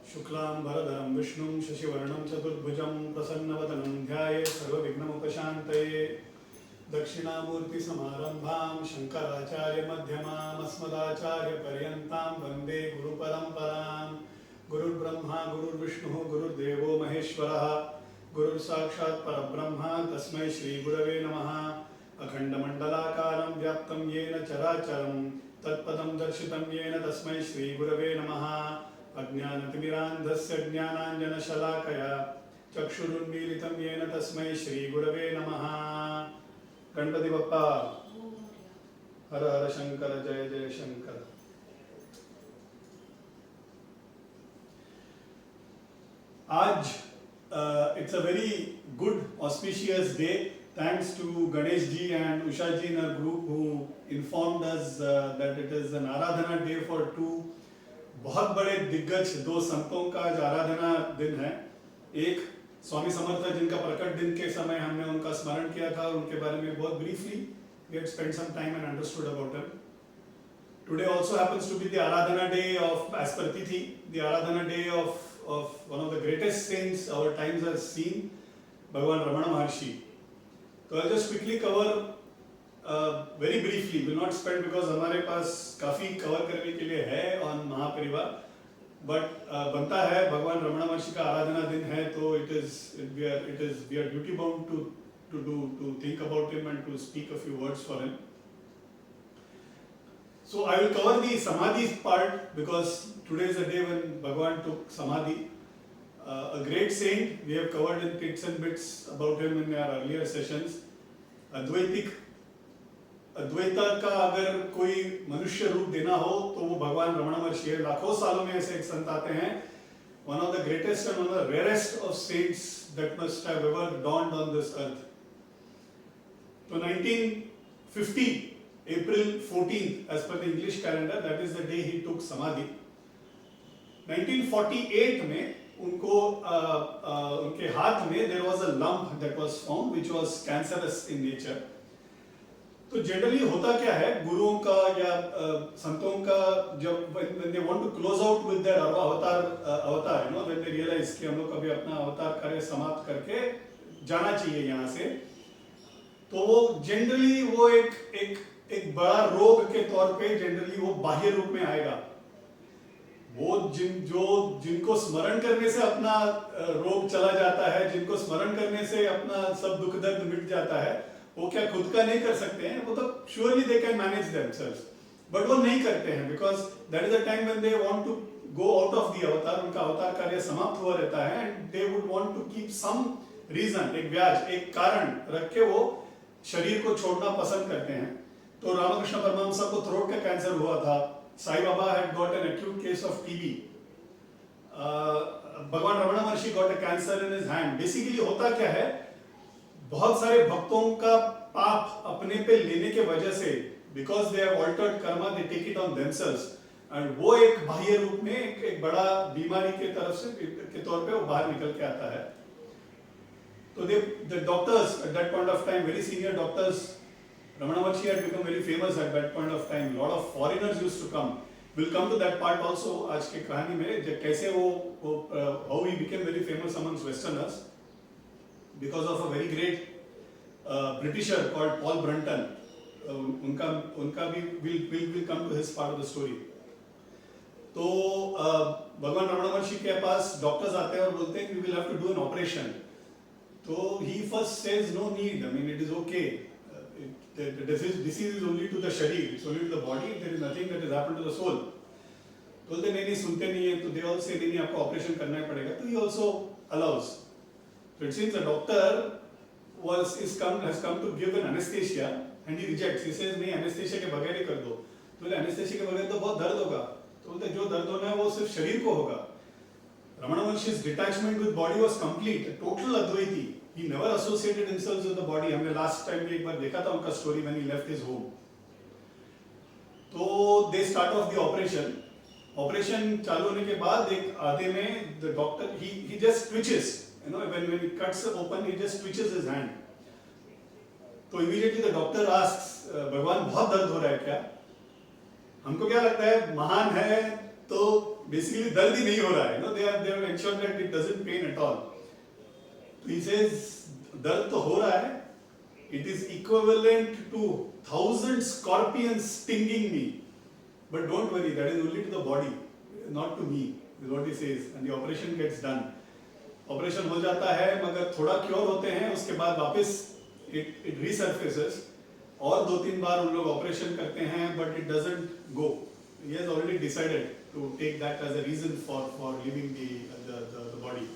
शुक्लांबरधरं विष्णुं शशिवर्णं चतुर्भुजं प्रसन्नवदनं ध्यायेत् सर्वविघ्नोपशान्तये। दक्षिणामूर्तिसमारम्भां शङ्कराचार्यमध्यमाम् अस्मदाचार्यपर्यन्तां वन्दे गुरुपरम्पराम्। गुरुर्ब्रह्मा गुरुर्विष्णुः गुरुर्देवो महेश्वरः गुरुर्साक्षात् परब्रह्म तस्मै श्रीगुरवे नमः। अखण्डमण्डलाकारं व्याप्तं येन चराचरं तत्पदं दर्शितं येन तस्मै श्रीगुरवे नमः। अज्ञानतिमिरान्धस्य ज्ञानाञ्जनशलाकया चक्षुरुन्मीलितं येन तस्मै श्रीगुरवे नमः। गणपति बप्पा हर हर शंकर जय जय शंकर। आज it's a very good auspicious day. Thanks to Ganesh ji and Usha ji in our group who informed us that it is an Aradhana day for two बहुत बड़े दिग्गज दो संतों का आज आराधना दिन है। एक स्वामी समर्थ जिनका प्रकट दिन के समय हमने उनका स्मरण किया था और उनके बारे में बहुत briefly we had spent some time and understood about him. Today also happens to be the Aradhana day of as per Tithi, the Aradhana day of one of the greatest saints our times has seen, Bhagwan Ramana Maharshi. So I'll just quickly cover very briefly, will not spend because हमारे पास काफी cover करने के लिए है on महापरिवार, but बनता है भगवान रमणा महर्षि का आराधना दिन है तो we are duty bound to think about him and to speak a few words for him. So I will cover the samadhi part because today is the day when Bhagwan took samadhi. A great saint, we have covered in bits and bits about him in our earlier sessions. Advaita का अगर कोई मनुष्य रूप देना हो तो वो भगवान रमणा महर्षि है। लाखों सालों में ऐसे एक संत आते हैं, one of the greatest and one of the rarest of saints that must have ever dawned on this earth. So 1950 April 14th as per the English calendar, that is the day he took samadhi. 1948 में उनको उनके हाथ में there was a lump that was found which was cancerous in nature. तो generally होता क्या है गुरुओं का या संतों का जब when they want to close out with their अवतार you know when they realize कि हम लोग कभी अपना अवतार कार्य समाप्त करके जाना चाहिए यहाँ से, तो वो जनरली वो एक बड़ा रोग के तौर पे जनरली वो बाह्य रूप में आएगा। वो जिनको स्मरण करने से अपना रोग चला जाता है, जिनको स्मरण करने से अपना सब दुख दर्द मिट जाता है, वो क्या खुद का नहीं कर सकते हैं? वो तो surely they can manage themselves, but वो नहीं करते हैं because that is the time when they want to go out of the avatar, उनका अवतार कार्य समाप्त हुआ रहता है and they would want to keep some reason, एक व्याज, एक कारण रख के वो शरीर को छोड़ना पसंद करते हैं। तो रामकृष्ण परमहंस को थ्रोट का कैंसर हुआ था, Sai Baba had got an acute case of TB, भगवान रमणा महर्षि got a cancer in his hand। Basically होता क्या है, बहुत सारे भक्तों का पाप अपने पे लेने के वजह से because they have altered karma they take it on themselves and वो एक बाह्य रूप में एक बड़ा बीमारी के तरफ से के तौर पे वो बाहर निकल के आता है। तो the doctors at that point of time, very senior doctors, Ramana Maharshi had become very famous at that point of time. A lot of foreigners used to come. We'll come to that part also आज के कहानी में कैसे वो how he became very famous amongst Westerners because of a very great Britisher called Paul Brunton. उनका भी we'll come to his part of the story. तो भगवान रमणा महर्षि के पास डॉक्टर्स आते हैं और बोलते हैं we will have to do an operation. तो he first says no need, I mean it is okay. The disease is only to the sharir, it's only to the body, there is nothing that has happened to the soul. तो बोलते नहीं सुनते नहीं है, तो they all say नहीं आपको operation करना ही पड़ेगा, तो he also allows. So it seems the doctor has come to give an anesthesia and he rejects. He says नहीं anesthesia के बगैर ही कर दो। तो बोले anesthesia के बगैर तो बहुत दर्द होगा। तो बोलते जो दर्द होना है वो सिर्फ शरीर को होगा। Ramana Maharshi's detachment with body was complete, a total Advaiti. He never associated himself with the body. हमने last time भी एक बार देखा था उनका story when he left his home. तो they start off the operation. Operation चालू होने के बाद एक आधे में the doctor he just twitches. You know, when he cuts open, he just twitches his hand. तो immediately the doctor asks, भगवान बहुत दर्द हो रहा है क्या? हमको क्या लगता है महान है तो basically दर्द ही नहीं हो रहा है, they have ensured that it doesn't pain at all. तो he says दर्द तो हो रहा है, it is equivalent to 1,000 scorpions stinging me, but don't worry, that is only to the body, not to me, is what he says. And the operation gets done. Operation हो जाता है, मगर थोड़ा क्योर होते हैं, उसके बाद वापस it resurfaces, और 2-3 बार उन लोग ऑपरेशन करते हैं, but it doesn't go. He has already decided to take that as a reason for leaving the body.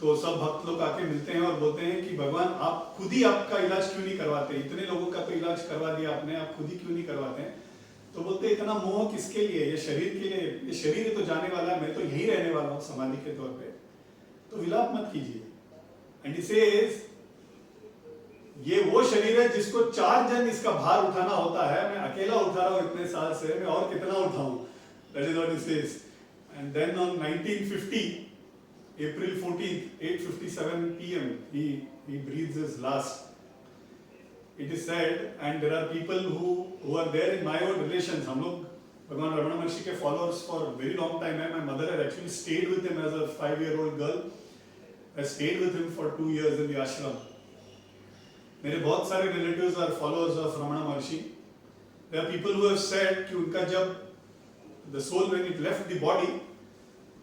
तो सब भक्त लोग आके मिलते हैं और बोलते हैं कि भगवान आप खुद ही आपका इलाज क्यों नहीं करवाते, इतने लोगों का तो इलाज करवा दिया आपने, आप खुद ही क्यों नहीं करवाते हैं? तो बोलते हैं इतना मोह किसके लिए, ये शरीर के लिए, ये शरीर तो जाने वाला है, मैं तो यही रहने वाला हूँ समाधि के तौर पे, तो विलाप मत कीजिए. एंड ही सेज ये वो शरीर है जिसको 4 जन इसका भार उठाना होता है, मैं अकेला उठा रहा हूँ इतने साल से, मैं और कितना उठाऊं? That is what he says. And then on 1950, April 14th, 8:57 p.m., he breathes his last. It is said, and there are people who are there in my own relations. हम लोग भगवान रमण महर्षि के followers for a very long time है. My mother had actually stayed with him as a 5-year-old girl. I stayed with him for 2 years in the ashram. मेरे बहुत सारे relatives are followers of Ramana Maharshi. There are people who have said कि उनका जब the soul when it left the body,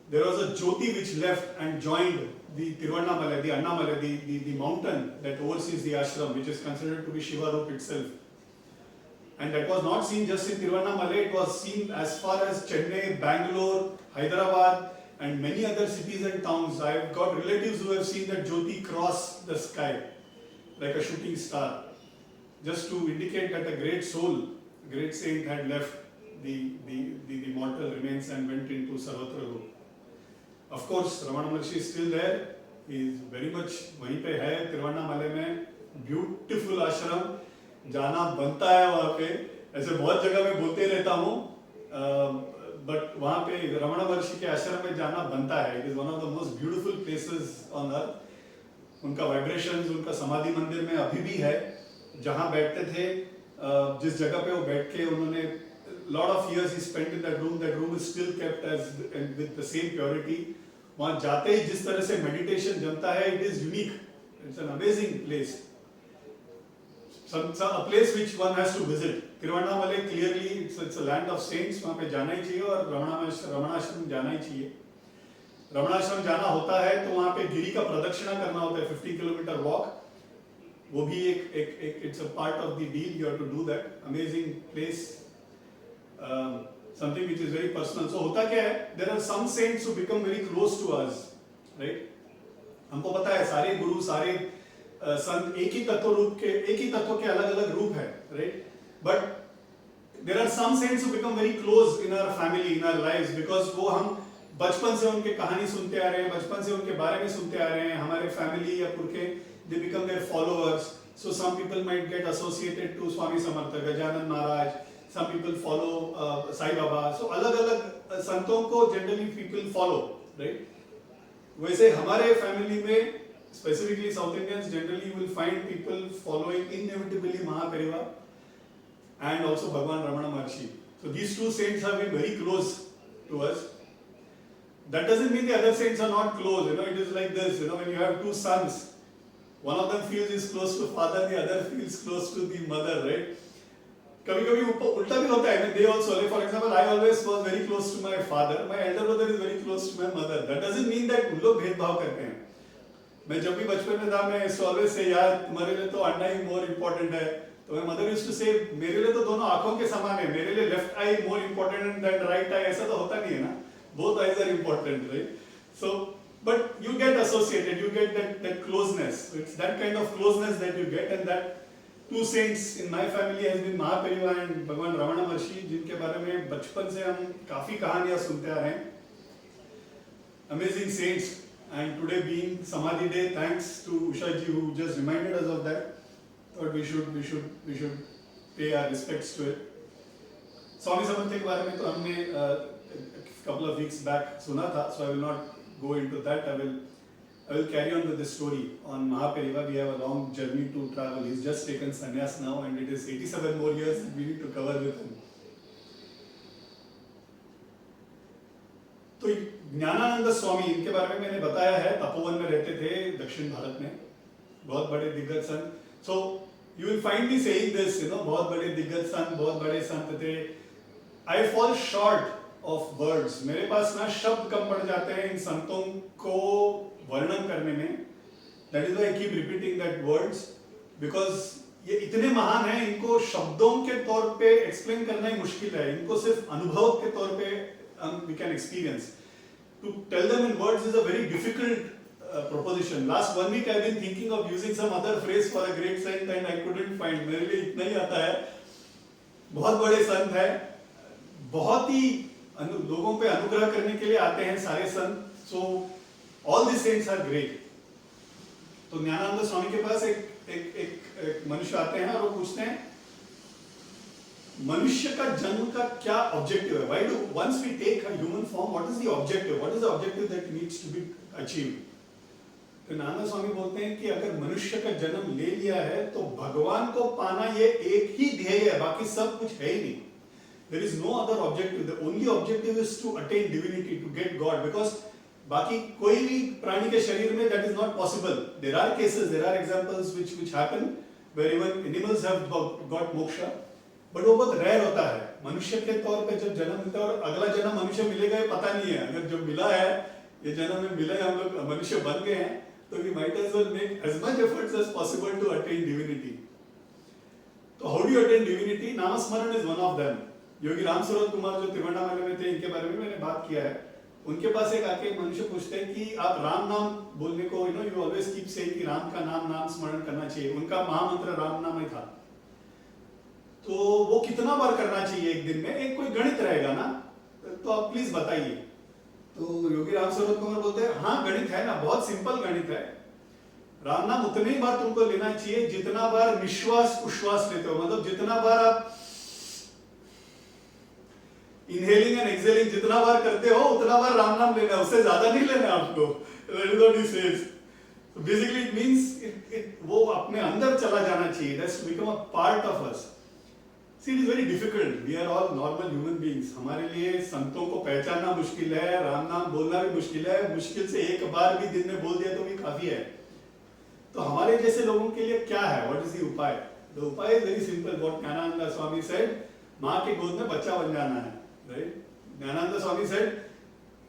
there was a jyoti which left and joined the Tiruvannamalai, the Annamalai, the mountain that oversees the ashram, which is considered to be Shiva Roop itself. And that was not seen just in Tiruvannamalai, it was seen as far as Chennai, Bangalore, Hyderabad, and many other cities and towns. I have got relatives who have seen that jyoti cross the sky like a shooting star, just to indicate that a great soul, a great saint had left the mortal remains and went into Sarvatra Roop. Of course, Ramana Maharshi is still there. He is very much वहीं पे है तिरुवन्नामलई में. Beautiful ashram. जाना बनता है वहाँ पे. ऐसे बहुत जगह में बोलते रहता हूँ. But वहाँ पे रमण महर्षि के आश्रम में जाना बनता है. It is one of the most beautiful places on earth. उनका वाइब्रेशंस उनका समाधि मंदिर में अभी भी है. जहाँ बैठते थे, जिस जगह पे वो बैठ के उन्होंने lot of years he spent in that room is still kept as with the same purity. वहाँ जाते ही जिस तरह से meditation जमता है, it is unique. It's an amazing place. A place which one has to visit. Tiruvannamalai clearly it's a land of saints. वहाँ पे जाना ही चाहिए और रमणाश्रम जाना ही चाहिए. रमणाश्रम जाना होता है तो वहाँ पे गिरी का प्रदक्षिणा करना होता है, 50 किलोमीटर वॉक. वो भी एक it's a part of the deal. You have to do that. Amazing place. Something which is very personal. So होता क्या है? There are some saints who become very close to us, right? हमको पता है सारे गुरु सारे संत एक ही तत्व के अलग-अलग रूप है, right? But there are some saints who become very close in our family, in our lives, because वो हम बचपन से उनके कहानी सुनते आ रहे हैं, बचपन से उनके बारे में सुनते आ रहे हैं, हमारे family या पुरखे they become their followers. So some people might get associated to Swami Samartha, Gajanan Maharaj. Some people follow Sai Baba. So अलग-अलग संतों को generally people follow, right? वैसे हमारे family में specifically South Indians generally you will find people following inevitably Mahaparivar and also Bhagwan Ramana Maharshi. So these two saints have been very close to us. That doesn't mean the other saints are not close. It is like this. When you have two sons, one of them feels is close to father, the other feels close to the mother, right? कभी-कभी उल्टा भी होता है. They also, for example, I always was very close to my father. My elder brother is very close to my mother. That doesn't mean that उन लोग भेदभाव करते हैं. मैं जब भी बचपन में था, मैं always say यार तुम्हारे लिए तो अन्ना ही more important है. तो my mother used to say मेरे लिए तो दोनों आँखों के समान है. मेरे लिए left eye more important than right eye. ऐसा तो होता नहीं है ना. Both eyes are important, right? So, but you get associated. You get that closeness. It's that kind of closeness that you get, and that two saints in my family has been Mahaparivar and भगवान रमण महर्षि, जिनके बारे में बचपन से हम काफी कहानियां सुनते आ रहे हैं. Amazing saints, and today being Samadhi Day, thanks to Usha ji who just reminded us of that. Thought we should pay our respects to it. Swami Samarth के बारे में तो हमने a couple of weeks back सुना था, so I will not go into that. I will carry on with the story on Mahaparivar. We have a long journey to travel. He's just taken sannyas now, and it is 87 more years that we need to cover with him. तो ज्ञानानंद स्वामी, इनके बारे में मैंने बताया है, तपोवन में रहते थे दक्षिण भारत में, बहुत बड़े दिग्गज संत. So you will find me saying this, you know, बहुत बड़े दिग्गज संत, बहुत बड़े संत थे. I fall short of words, मेरे पास ना शब्द कम पड़ जाते हैं इन संतों को वर्णन करने में. That is why I keep repeating that words, because ये इतने महान हैं, इनको शब्दों के तौर पे एक्सप्लेन करना ही मुश्किल है. इनको सिर्फ अनुभव के तौर पे we can experience. To tell them in words is a very difficult proposition. Last 1 week I've been thinking of using some other phrase for a great saint and I couldn't find. मेरे लिए इतना ही आता है. बहुत बड़े संत हैं, बहुत ही लोगों पे अनुग्रह करने के लिए आते हैं सारे संत. So all these saints are great. तो ज्ञानानंद स्वामी के पास एक मनुष्य आते हैं और वो पूछते हैं, मनुष्य का जन्म का क्या ऑब्जेक्टिव है? Why do once we take a human form, what is the objective? What is the objective that needs to be achieved? तो ज्ञानानंद स्वामी बोलते हैं कि अगर मनुष्य का जन्म ले लिया है तो भगवान को पाना ये एक ही ध्येय है, बाकी सब कुछ है ही नहीं. There is no other objective. The only objective is to attain divinity, to get God. Because बाकी कोई भी प्राणी के शरीर में that is not possible. There are cases, there are examples which happen where even animals have got moksha. But वो बहुत rare होता है. मनुष्य के तौर पे जब जन्म मिलता है, और अगला जन्म मनुष्य मिलेगा ये पता नहीं है. अगर जो मिला है, ये जन्म में मिला है, हम लोग मनुष्य बन गए हैं, तो we might as well make as much efforts as possible to attain divinity. तो how do you attain divinity? नामस्मरण is one of them. Yogi Ram Surat Kumar जो तिरुवन्नामलाई में थे, इनके बारे में मैंने बात किया है. उनके पास एक आके मनुष्य पूछते हैं कि आप राम नाम बोलने को, you know, you always keep saying कि राम का नाम स्मरण करना चाहिए. उनका महामंत्र राम नाम ही था. तो वो कितना बार करना चाहिए एक दिन में? एक कोई गणित रहेगा ना, तो आप प्लीज बताइए. तो योगी राम सूरत कुमार बोलते हैं, हाँ गणित है ना, बहुत सिंपल गणित है. राम नाम उतने ही बार तुमको लेना चाहिए जितना बार निश्वास उश्वास लेते हो. मतलब जितना बार आप इनहेलिंग एंड एक्सहेलिंग जितना बार करते हो, उतना बार राम नाम लेना, उससे ज्यादा नहीं लेना आपको. That is what he says. Basically it means वो अपने अंदर चला जाना चाहिए. That's to become a part of us. See, it is very difficult. We are all normal human beings. हमारे लिए संतों को पहचानना मुश्किल है, राम नाम बोलना भी मुश्किल है. मुश्किल से एक बार भी दिन में बोल दिया तो भी काफी है. तो हमारे जैसे लोगों के लिए क्या है? What is the उपाय? The उपाय is very simple. What Gyananand Swami said, माँ के गोद में बच्चा बन जाना है. Right? Gyananand Swami said,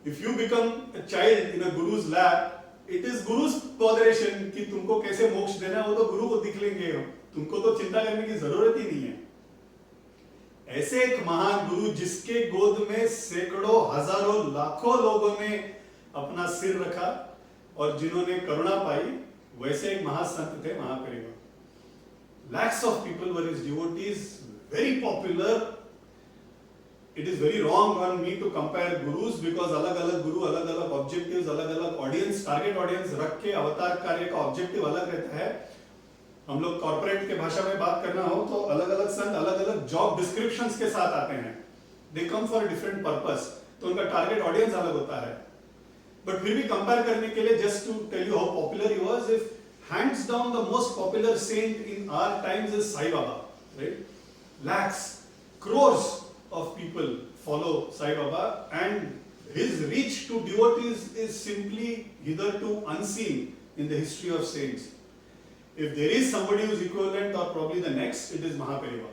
if you become a child in a guru's lap, it is guru's botheration कि तुमको कैसे मोक्ष देना है, वो तो गुरु को दिख लेंगे. तुमको तो चिंता करने की जरूरत ही नहीं है. ऐसे एक महान गुरु जिसके गोद में सैकड़ों हजारों लाखों लोगों ने अपना सिर रखा और जिन्होंने करुणा पाई, वैसे एक महासंत थे महापरिवा. Lakhs of people were his devotees, very popular. It is very wrong on me to compare gurus because अलग-अलग गुरु, अलग-अलग objectives, अलग-अलग audience, target audience रख के अवतार कार्य का objective अलग रहता है. हम लोग कॉर्पोरेट के भाषा में बात करना हो तो अलग-अलग संत अलग-अलग जॉब डिस्क्रिप्शंस के साथ आते हैं. दे कम फॉर डिफरेंट पर्पस, तो उनका टारगेट ऑडियंस अलग होता है. बट फिर भी कंपेयर करने के लिए, just to tell you how popular he was, if hands down the most popular saint in our times is Sai Baba. Right? Lakhs, crores of people follow Sai Baba, and his reach to devotees is simply hitherto unseen in the history of saints. If there is somebody who is equivalent or probably the next, it is Mahapariva.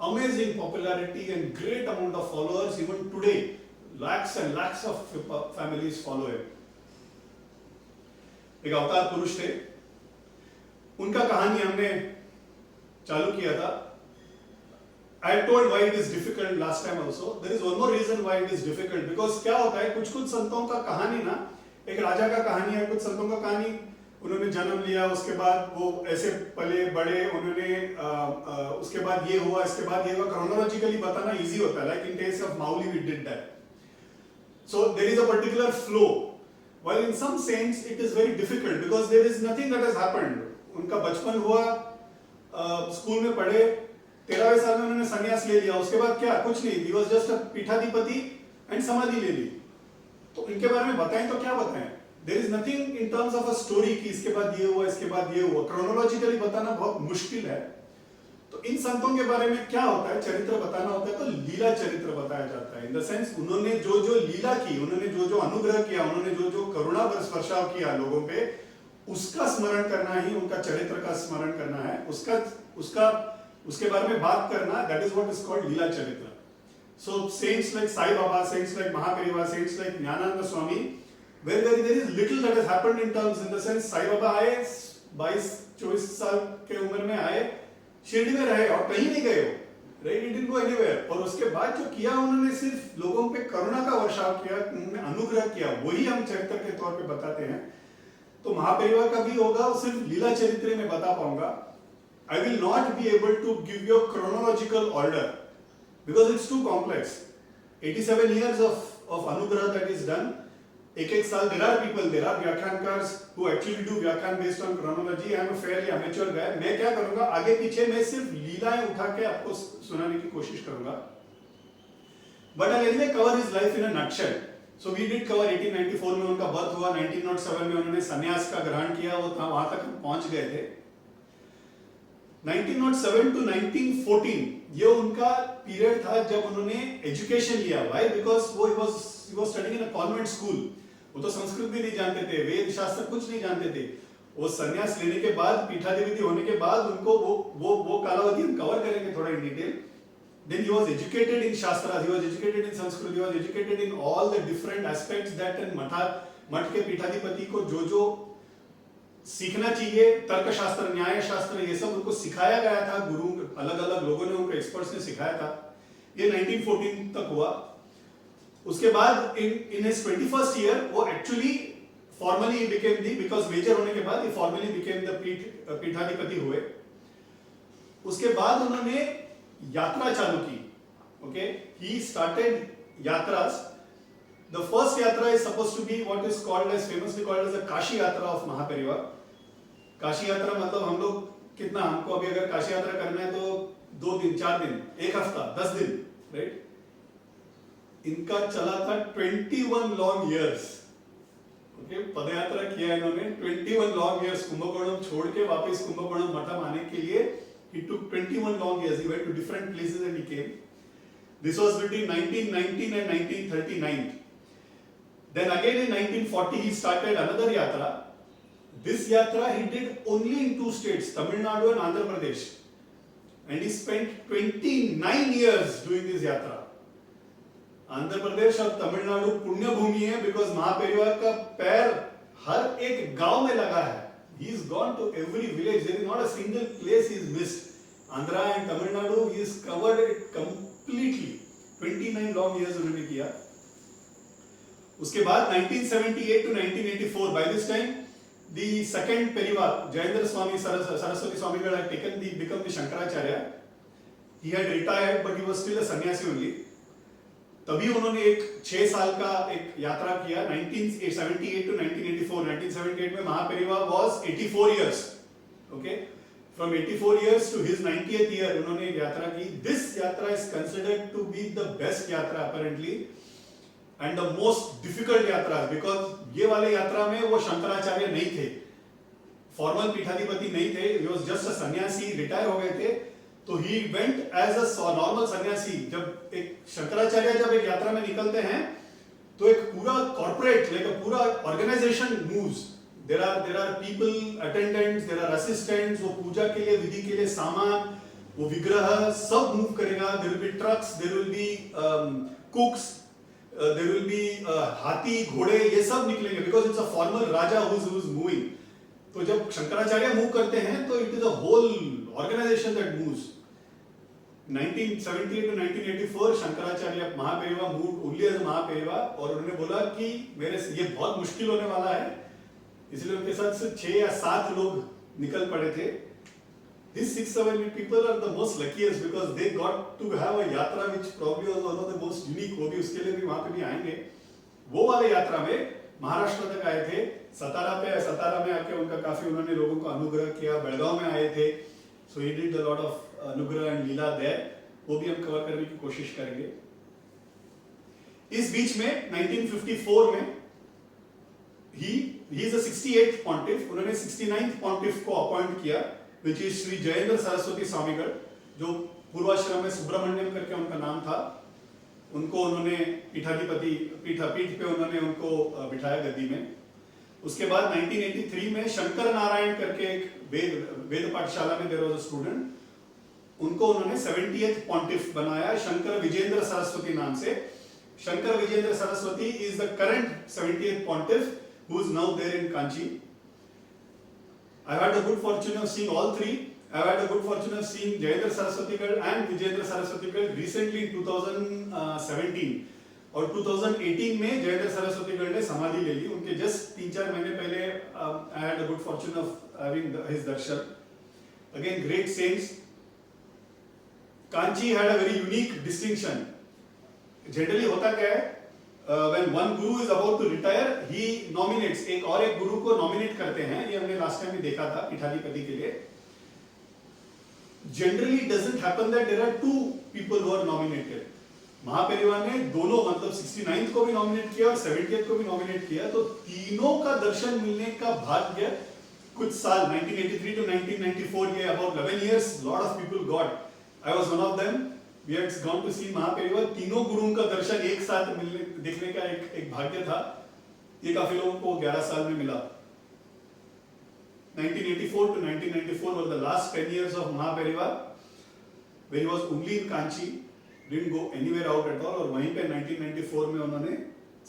Amazing popularity and great amount of followers even today. Lakhs and lakhs of families follow him. एक अवतार पुरुष थे, उनका कहानी हमने चालू किया था. I told why it is difficult last time also. There is one more reason why it is difficult, because क्या होता है, कुछ संतों का कहानी ना, एक राजा का कहानी है, कुछ संतों का कहानी, उन्होंने जन्म लिया, उसके बाद वो ऐसे पले बड़े, उन्होंने उसके बाद ये हुआ, इसके बाद ये हुआ. क्रोनोलॉजिकली बताना इजी होता है. Like in case of Mauli we did that. So there is a particular flow. While in some saints it is very difficult because there is nothing that has happened. उनका बचपन हुआ, स्कूल में पढ़े, 13वें साल में उन्होंने संन्यास ले लिया, उसके बाद क्या, कुछ नहीं. He was just a peethadhipati and समाधि ले ली. तो इनके बारे में बताएं तो क्या बताएं? There is nothing in terms of a story कि इसके बाद ये हुआ, इसके बाद ये हुआ. क्रोनोलॉजिकली बताना बहुत मुश्किल है. तो इन संतों के बारे में क्या होता है, चरित्र बताना होता है, तो लीला चरित्र बताया जाता है। इन द सेंस उन्होंने जो जो लीला की, उन्होंने जो जो अनुग्रह किया, उन्होंने जो जो करुणा वर्षाव किया लोगों पे, उसका स्मरण करना ही उनका चरित्र का स्मरण करना है, उसके बारे में बात करना, that is what is called leela charitra. So saints like Sai Baba, saints like Mahaperiyava, saints like Gnanananda Swami, where there is little that has happened in terms, in the sense Sai Baba आए 22-24 साल के उम्र में आए, शिरडी में रहे और कहीं नहीं गए हो, right? He didn't go anywhere। और उसके बाद जो किया उन्होंने, सिर्फ लोगों पे करुणा का वर्षाव किया, उन्होंने अनुग्रह किया, वही हम चरित्र के तौर पे बताते हैं। तो महापेरिवा का भी होगा, सिर्फ लीला चरित्र में बता पाऊंगा। I will not be able to give you a chronological order because it's too complex। 87 years of anugrah that is done। एक साल there are people, there are व्याख्यानकार who actually do व्याख्यान based on chronology। I am a fairly amateur guy। मैं क्या करूंगा, आगे पीछे मैं सिर्फ लीलाएं उठा के आपको सुनाने की कोशिश करूंगा। But I'll anyway cover his life in a nutshell। So we did cover 1894 में उनका बर्थ हुआ, 1907 में उन्होंने संन्यास का ग्रहण किया, वो था, वहां तक हम पहुंच गए थे। 1907 to 1914 ये उनका पीरियड था जब उन्होंने एजुकेशन लिया। Why? Because he was studying in a convent school। वो तो संस्कृत भी नहीं जानते थे, वेद शास्त्र कुछ नहीं जानते थे। वो संन्यास लेने के बाद, पीठाधिपति होने के बाद, उनको वो कालावधि हम कवर करेंगे थोड़ा in detail. Then he was educated in shastras, he was educated in Sanskrit, he was educated in all the different aspects that मठ के पीठाधिपति को जो जो सीखना चाहिए, तर्कशास्त्र, न्याय शास्त्र, ये सब उनको सिखाया गया था। गुरु अलग अलग लोगों ने, उनको एक्सपर्ट्स ने सिखाया था। ये 1914 तक हुआ। उसके बाद इन हिज 21st ईयर वो actually formally became the, because major होने के बाद ये फॉर्मली बिकेम द पीठाधिपति हुए। उसके बाद उन्होंने यात्रा चालू की। Okay, he started yatras. The first yatra is supposed to be what is called as, famously called as the Kashi yatra of Mahaperiva. Kashi यात्रा मतलब हम लोग कितना, हमको अभी अगर काशी यात्रा करना है तो 2 दिन, 4 दिन, 1 हफ्ता, 10 दिन, राइट? इनका चला था 21 लॉन्ग इयर्स। ओके, पदयात्रा किया इन्होंने 21 लॉन्ग इयर्स। कुंभकोणम छोड़ के वापस कुंभकोणम मठम आने के लिए he took 21 long years। he went to different places and he came। this was between 1919 and 1939। then again in 1940 he started another yatra। this yatra he did only in 2 states, Tamil Nadu and Andhra Pradesh, and he spent 29 years doing this yatra। Andhra Pradesh और तमिलनाडु पुण्य भूमि है, because Mahaperiva का पैर हर एक गांव में लगा है। He has gone to every village। There is not a single place he has missed। Andhra and Tamil Nadu, he has covered it completely। 29 long years उन्होंने किया। उसके बाद 1978 to 1984, by this time the second Periva, Jayendra Swami Saraswati Swami had become the Shankaracharya। He had retired but he was still a sannyasi only। तभी उन्होंने एक 6 साल का एक यात्रा किया 1978 to 1984। 1978 में Mahaperiva was 84 years। Okay, from 84 years to his 90th year उन्होंने एक यात्रा की। This यात्रा is considered to be the best यात्रा apparently and the most difficult यात्रा, because ये वाले यात्रा में वो शंकराचार्य नहीं थे, फॉर्मल पीठाधिपति नहीं थे, he was just a सन्यासी, रिटायर हो गए थे। तो he went as a normal सन्यासी। जब एक शंकराचार्य जब एक यात्रा में निकलते हैं तो एक पूरा कॉर्पोरेट, लाइक a पूरा organisation moves। there are people, attendants, there are assistants। वो पूजा के लिए, विधि के लिए सामान, वो विग्रह सब मूव करेगा। there will be trucks, there will be cooks, there will be हाथी, घोड़े, ये सब निकलेंगे, because it's a formal Raja who's moving। तो जब शंकराचार्य मूव करते हैं तो it is a whole organization that moves। 1978 to 1984 Shankaracharya Mahaperiva moved only as Mahaperiva, और उन्होंने बोला कि मेरे से ये बहुत मुश्किल होने वाला है, इसलिए उनके साथ सिर्फ 6 या 7 लोग निकल पड़े थे। These 6-7 people are the most luckiest because they got to have a yatra which probably was one of the most unique। वो भी उसके लिए भी वहां पे भी आएंगे। वो वाले यात्रा में महाराष्ट्र तक आए थे। सतारा में आके उनका काफी उन्होंने लोगों को अनुग्रह किया। बेलगांव में आए थे। So he did a lot of अनुग्रह and लीला there। वो भी हम कवर करने की कोशिश करेंगे। इस बीच में 1954 में he is a 68th pontiff। उन्होंने 69th pontiff को अपॉइंट किया, which is श्री जयेंद्र सरस्वती स्वामीगढ़। जो पूर्वाश्रम में सुब्रमण्यम करके उनका नाम था, उनको उन्होंने पीठ पे उन्होंने उनको बिठाया गद्दी में। उसके बाद 1983 में शंकर नारायण करके एक वेद पाठशाला में देयर वाज अ स्टूडेंट, उनको उन्होंने 70th पॉन्टिफ बनाया शंकर विजेंद्र सरस्वती नाम से। Shankar Vijendra Saraswati is the current 70th pontiff who is now there in Kanchi. I had the good fortune of seeing all three. I had the good fortune of seeing Jayendra Saraswatikar and Vijayendra Saraswatikar recently in 2017 और 2018 में जयेंद्र सरस्वतीकर ने समाधि ले ली। उनके just 3-4 महीने पहले I had the good fortune of having his darshan. Again great saints. Kanchi had a very unique distinction. Generally होता क्या है, when one guru is about to retire, he nominates, एक गुरु को nominate करते हैं। ये हमने last time भी देखा था पीठाधिपति के लिए। Generally it doesn't happen that there are two people who are nominated. महापरिवार ने दोनों मतलब 69th को भी नॉमिनेट किया और 70th को भी नॉमिनेट किया, तो तीनों का दर्शन मिलने का भाग्य कुछ साल 1983 to 1994 ये about 11 years lot of people got. I was one of them. We had gone to see महापरिवार, तीनों गुरुओं का दर्शन एक साथ मिलने देखने का एक भाग्य था। ये काफी लोगों को 11 साल में मिला। 1984 to 1994 were the last 10 years of महापरिवार, when he was only in Kanchi, didn't go anywhere out at all, और वहीं पे 1994 में उन्होंने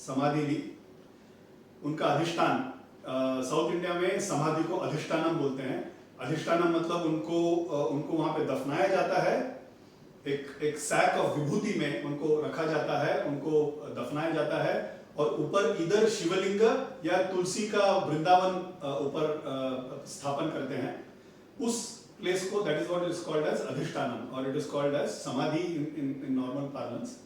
समाधि ली। उनका अधिष्ठान, साउथ इंडिया में समाधि को अधिष्ठानम बोलते हैं। अधिष्ठानम मतलब उनको वहां पे दफनाया जाता है, एक सैक ऑफ विभूति में उनको रखा जाता है, उनको दफनाया जाता है, और ऊपर इधर शिवलिंग या तुलसी का वृंदावन ऊपर स्थापन करते हैं। उस place को, that is what is called as adhishtanam, or it is called as samadhi in normal parlance.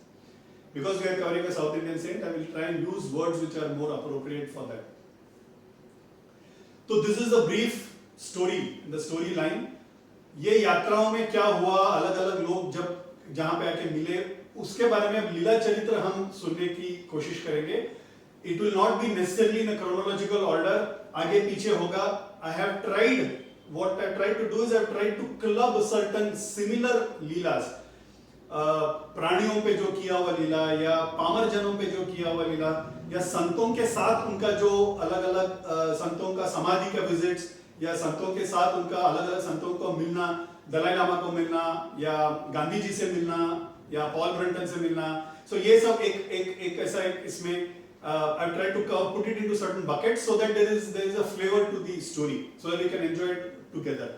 Because we are covering a South Indian saint, I will try and use words which are more appropriate for that. So this is the brief story, the storyline. ये यात्राओं में क्या हुआ, अलग-अलग लोग जब जहाँ पे आके मिले, उसके बारे में लीला चरित्र हम सुनने की कोशिश करेंगे। It will not be necessarily in a chronological order, आगे पीछे होगा। I have tried, what I tried to do is I tried to club certain similar leelas, प्राणियों पे जो किया हुआ लीला या पामर जनों पे जो किया हुआ लीला, या संतों के साथ उनका जो अलग-अलग संतों का समाधि का विजिट्स, या संतों के साथ उनका अलग-अलग संतों को मिलना, दलाई लामा को मिलना, या गांधी जी से मिलना, या पॉल ब्रंटन से मिलना। So ये सब एक ऐसा इसमें I've tried to put it into certain buckets so that there is a flavor to the story, so that we can enjoy it together.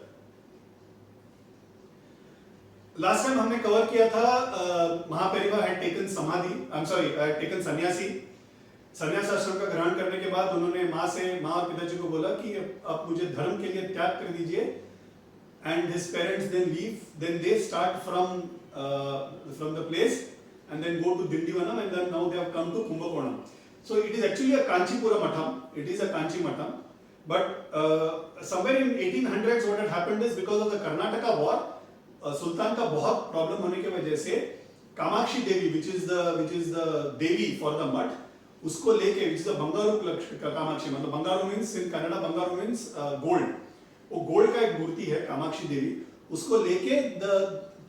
Last time हमने कवर किया था महापरिवा had taken had taken सन्यासी। सन्यास आश्रम का ग्रहण करने के बाद उन्होंने माँ और पिताजी को बोला कि आप मुझे धर्म के लिए त्याग कर दीजिए, and his parents then leave, then they start from the place and then go to Dindivanam, and then now they have come to Kumbakonam. So it is actually a Kanchipura Matham, it is a Kanchi Matham, but somewhere in 1800s what had happened is because of the Karnataka war, सुल्तान का बहुत problem होने की वजह से Kamakshi Devi, which is the Devi for the मठ, उसको लेके, which is the Bangaru Kamakshi, मतलब Bangaru means in Kannada Bangaru means gold, वो गोल्ड का एक मूर्ति है कामाक्षी देवी, उसको लेके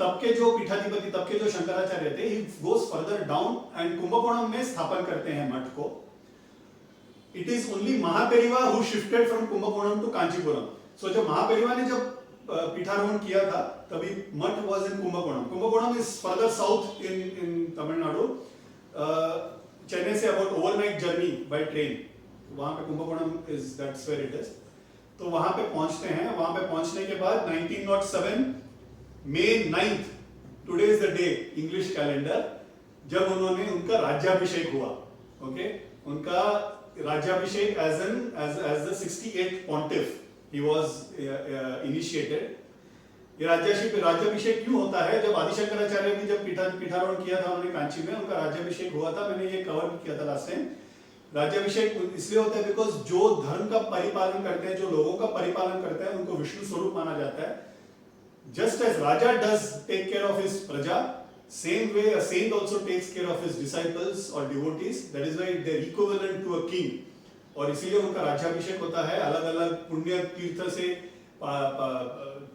तब के जो पीठाधिपति, तब के जो शंकराचार्य थे, he goes further down and Kumbakonam में स्थापन करते हैं मठ को। It is only Mahaperiva who shifted from Kumbakonam to Kanchipuram. So जब महापेरिवा ने जब पीठारोहण किया था, तभी मठ was in Kumbakonam. Kumbakonam is further south in Tamil Nadu, Chennai से about overnight journey by train। वहाँ पे Kumbakonam is, that's where it is। तो वहाँ पे पहुँचते हैं, वहाँ पे पहुँचने के बाद 1907 May 9th, today is the day, English calendar, जब उन्होंने उनका राज्याभिषेक हुआ, okay? उनका राज्याभिषेक as the 68th pontiff, he was initiated. ये राज्याभिषेक क्यों होता है? जब आदि शंकराचार्य भी जब पीठारोहण किया था उन्होंने कांची में, उनका राज्याभिषेक हुआ था, मैंने ये कवर किया था लास्ट टाइम। राज्याभिषेक इसलिए होता है बिकॉज जो धर्म का परिपालन करते हैं, जो लोगों का परिपालन करते हैं, उनको विष्णु स्वरूप माना जाता है। Just as Raja does take care of his praja, same way a saint also takes care of his disciples or devotees. That is why they are equivalent to a king. और इसीलिए उनका राज्याभिषेक होता है। अलग-अलग पुण्य तीर्थ से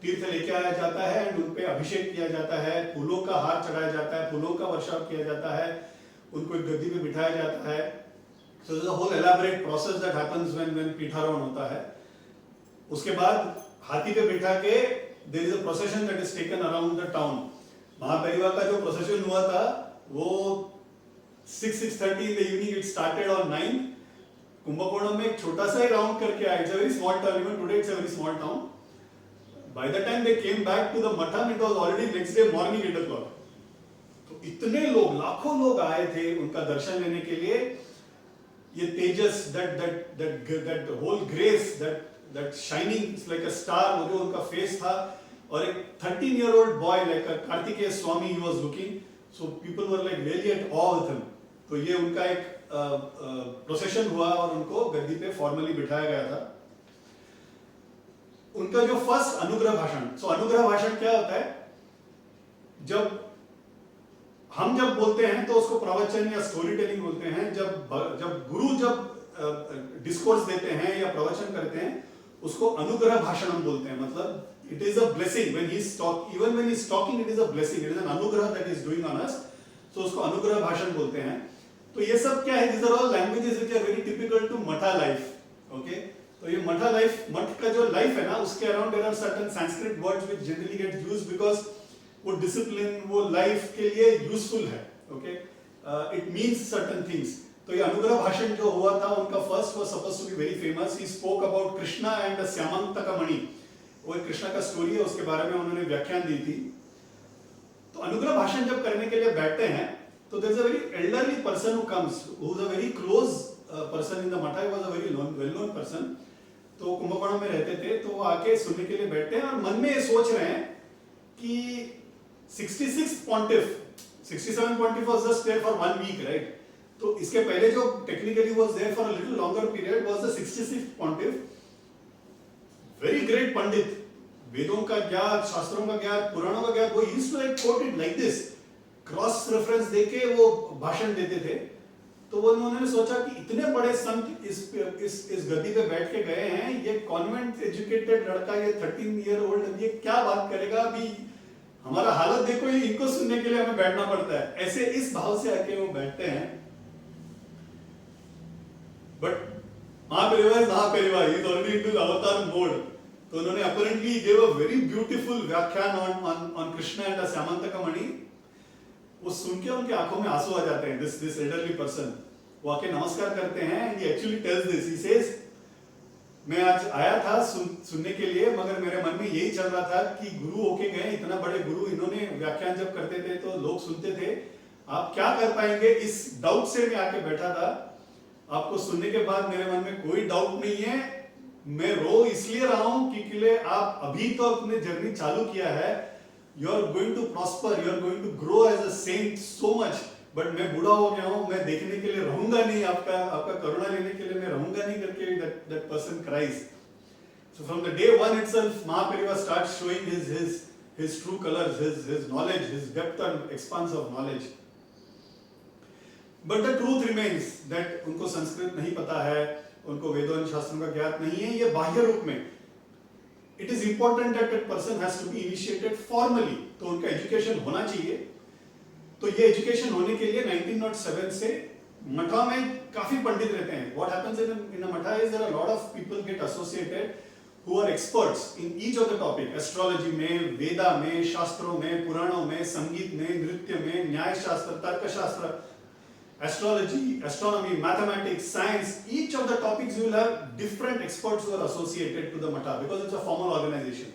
तीर्थ लेके आया जाता है एंड उन पे अभिषेक किया जाता है, फूलों का हार चढ़ाया जाता है, फूलों का वर्षाव किया जाता है, उनको एक गद्दी पे बिठाया जाता है. So there's a whole elaborate process that happens when पीठारोहण होता है. उसके बाद हाथी पे बिठा के there is a procession that is taken around the town. महापरिवार का जो प्रोसेशन हुआ था वो 6:30 in the evening it started on 9. Kumbakonam में एक छोटा सा ही राउंड करके आए. It's a very small town, even today it's a very small town. By the time they came back to the Matham, it was already next day morning 8 o'clock. तो इतने लोग, लाखों लोग आए थे उनका दर्शन लेने के लिए. ये तेजस, that whole grace, that shining, it's like a star, वो जो उनका face था, और एक 13-year-old boy like a Kartikeya Swami he was looking, so people were like really at awe with him. तो ये उनका एक प्रोसेशन हुआ और उनको गद्दी पे फॉर्मली बिठाया गया था. उनका जो फर्स्ट अनुग्रह भाषण, सो अनुग्रह भाषण क्या होता है? जब हम जब बोलते हैं तो उसको प्रवचन या स्टोरी टेलिंग बोलते हैं. जब गुरु जब डिस्कोर्स देते हैं या प्रवचन करते हैं उसको अनुग्रह भाषण हम बोलते हैं. मतलब it is a blessing when he is even when he is talking, it is a blessing, it is an anugrah that he is doing on us. So उसको अनुग्रह भाषण बोलते हैं. तो ये सब क्या है? These are all languages which are very typical to Matha life. Okay? तो ये मठा लाइफ, मठ का जो लाइफ है ना, उसके around there are certain Sanskrit words which generally get used because वो डिसिप्लिन, वो लाइफ के लिए यूजफुल है. Okay, it means certain things. तो ये अनुग्रह भाषण जो हुआ था उनका first was supposed to be very famous. He spoke about Krishna and the Syamantakamani. वो एक कृष्णा का स्टोरी है, उसके बारे में उन्होंने व्याख्यान दी थी. तो अनुग्रह भाषण जब करने के लिए बैठते हैं तो there is a very elderly person who comes, who is a very close person in the matha. He was a very well known person. तो कुंभकोणम में रहते थे. तो वो आके सुनने के लिए बैठते हैं और मन में ये सोच रहे हैं कि 66th pontiff, 67 pontiff was just there for 1 week, right? तो इसके पहले जो technically was there for a little longer period was the 66th pontiff. Very great पंडित, वेदों का ज्ञान, शास्त्रों का ज्ञान, पुराणों का ज्ञान. वो used to like quote it like this, cross reference देके वो भाषण देते थे. तो वो उन्होंने सोचा कि इतने बड़े संत इस गद्दी पे बैठ के गए हैं, ये कॉन्वेंट एजुकेटेड लड़का, ये 13-year-old, ये क्या बात करेगा? अभी हमारा हालत देखो, ये इनको सुनने के लिए हमें बैठना पड़ता है. ऐसे इस भाव से आके वो बैठते हैं. बट महापरिवार इज ऑलरेडी इनटू अवतार मोड. तो उन्होंने apparently give a very beautiful व्याख्यान on Krishna and the Syamantakamani. वो सुन के उनके आंखों में आंसू आ जाते हैं. दिस एल्डरली पर्सन वो आके नमस्कार करते हैं and he actually tells this. He says, मैं आज आया था सुनने के लिए, मगर मेरे मन में यही चल रहा था कि गुरु होके गए, इतना बड़े गुरु, इन्होंने व्याख्यान जब करते थे तो लोग सुनते थे, आप क्या कर पाएंगे? इस डाउट से मैं आके बैठा था. आपको सुनने के बाद मेरे मन में कोई डाउट नहीं है. मैं रो इसलिए रहा हूं क्योंकि आप अभी तो अपने जर्नी चालू किया है. You are going to prosper, you are going to grow as a saint so much. But मैं बूढ़ा हो गया हूं, मैं देखने के लिए रहूंगा नहीं, आपका करुणा लेने के लिए मैं रहूंगा नहीं करके that person cries. So from the day one itself, Mahapariva starts showing his true colors, his knowledge, his depth and expanse of knowledge. But the truth remains that उनको संस्कृत नहीं पता है, उनको वेदों और शास्त्रों का ज्ञात नहीं है. ये बाह्य रूप में it is important that that person has to be initiated formally. तो उनका एजुकेशन होना चाहिए. तो ये एजुकेशन होने के लिए 1907 से मठा में काफी पंडित रहते हैं. What happens in a matha is there are a lot of people get associated who are experts in each of the topic. Astrology में, वेदा में, शास्त्रों में, पुराणों में, संगीत में, नृत्य में, न्याय शास्त्र, तर्कशास्त्र, astrology, astronomy, mathematics, science. Each of the topics you will have different experts who are associated to the matha because it's a formal organization.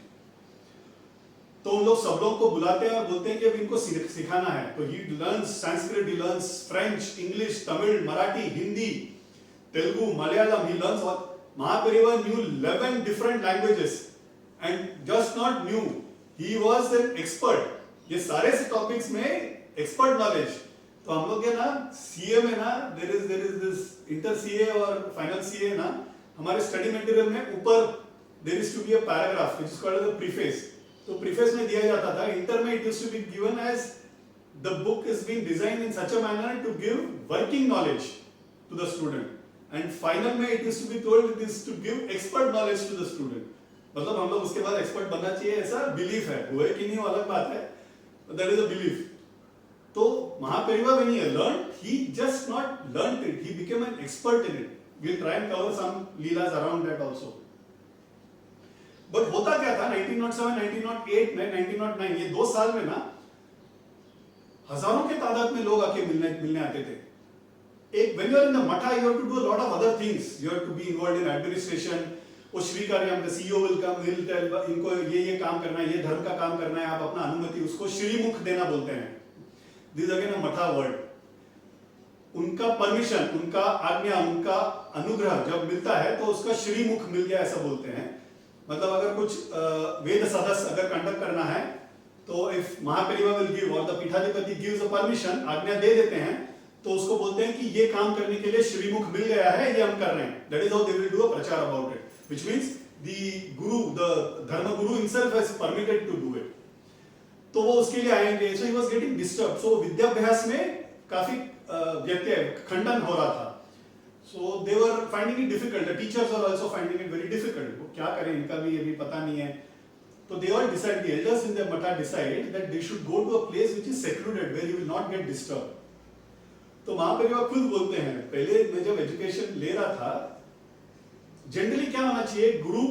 तो उन लोग सब लोग को बुलाते हैं और बोलते हैं कि अब इनको सिखाना है. तो he learns Sanskrit, he learns French, English, Tamil, Marathi, Hindi, Telugu, Malayalam. He learns what Mahapariva knew 11 different languages and just not knew, he was an expert. ये सारे से टॉपिक्स में एक्सपर्ट नॉलेज. तो हम लोग ना सीए में ना there is this inter CA और फाइनल सीए ना, हमारे स्टडी मटेरियल में ऊपर there is to be a paragraph which is called the preface. तो प्रीफेस में दिया जाता था. इंटर में it used to be given as the book is being designed in such a manner to give working knowledge to the student, and final में it used to be told this to give expert knowledge to the student. मतलब हम लोग उसके बाद expert बनना चाहिए ऐसा belief है, हुए कि नहीं वो अलग बात है, दैट इज अ बिलीफ. तो Mahaperiva when he learned, he just not learned it, he became an expert in it. We'll try and cover some leelas around that also. But होता क्या था 1907, 1908 में 1909 ये 2 साल में ना हजारों के तादाद में लोग आके मिलने आते थे. एक when you are in the matha, you have to do a lot of other things. You have to be involved in administration. वो श्री कार्यम का CEO will come, he'll tell इनको ये काम करना है, ये धर्म का काम करना है, आप अपना अनुमति, उसको श्रीमुख देना बोलते हैं. This again a matha word. उनका परमिशन, उनका आज्ञा, उनका अनुग्रह जब मिलता है तो उसका श्रीमुख मिल गया ऐसा बोलते हैं. मतलब अगर कुछ वेद सदस्य अगर कंडक्ट करना है तो इफ महापेरिवा विल गिव और द पीठाधिपति गिव्स अ परमिशन, आज्ञा दे देते हैं, तो उसको बोलते हैं कि ये काम करने के लिए श्रीमुख मिल गया है, ये हम कर रहे हैं. That is how they will do a prachar about it, which means the guru, the dharma guru himself has permitted to do it. तो वो उसके लिए आएंगे. So he was getting disturb. So विद्याभ्यास में काफी व्यत्यय, खंडन हो रहा था. So they were finding it difficult. The teachers are also finding it very difficult. वो क्या करें, इनका भी ये भी पता नहीं है. तो they all decide, the elders in the matha decide that they should go to a place which is secluded, where you will not get disturb. तो महापेरिवा खुद बोलते हैं, पहले मैं जब एजुकेशन ले रहा था, जनरली क्या होना चाहिए, गुरु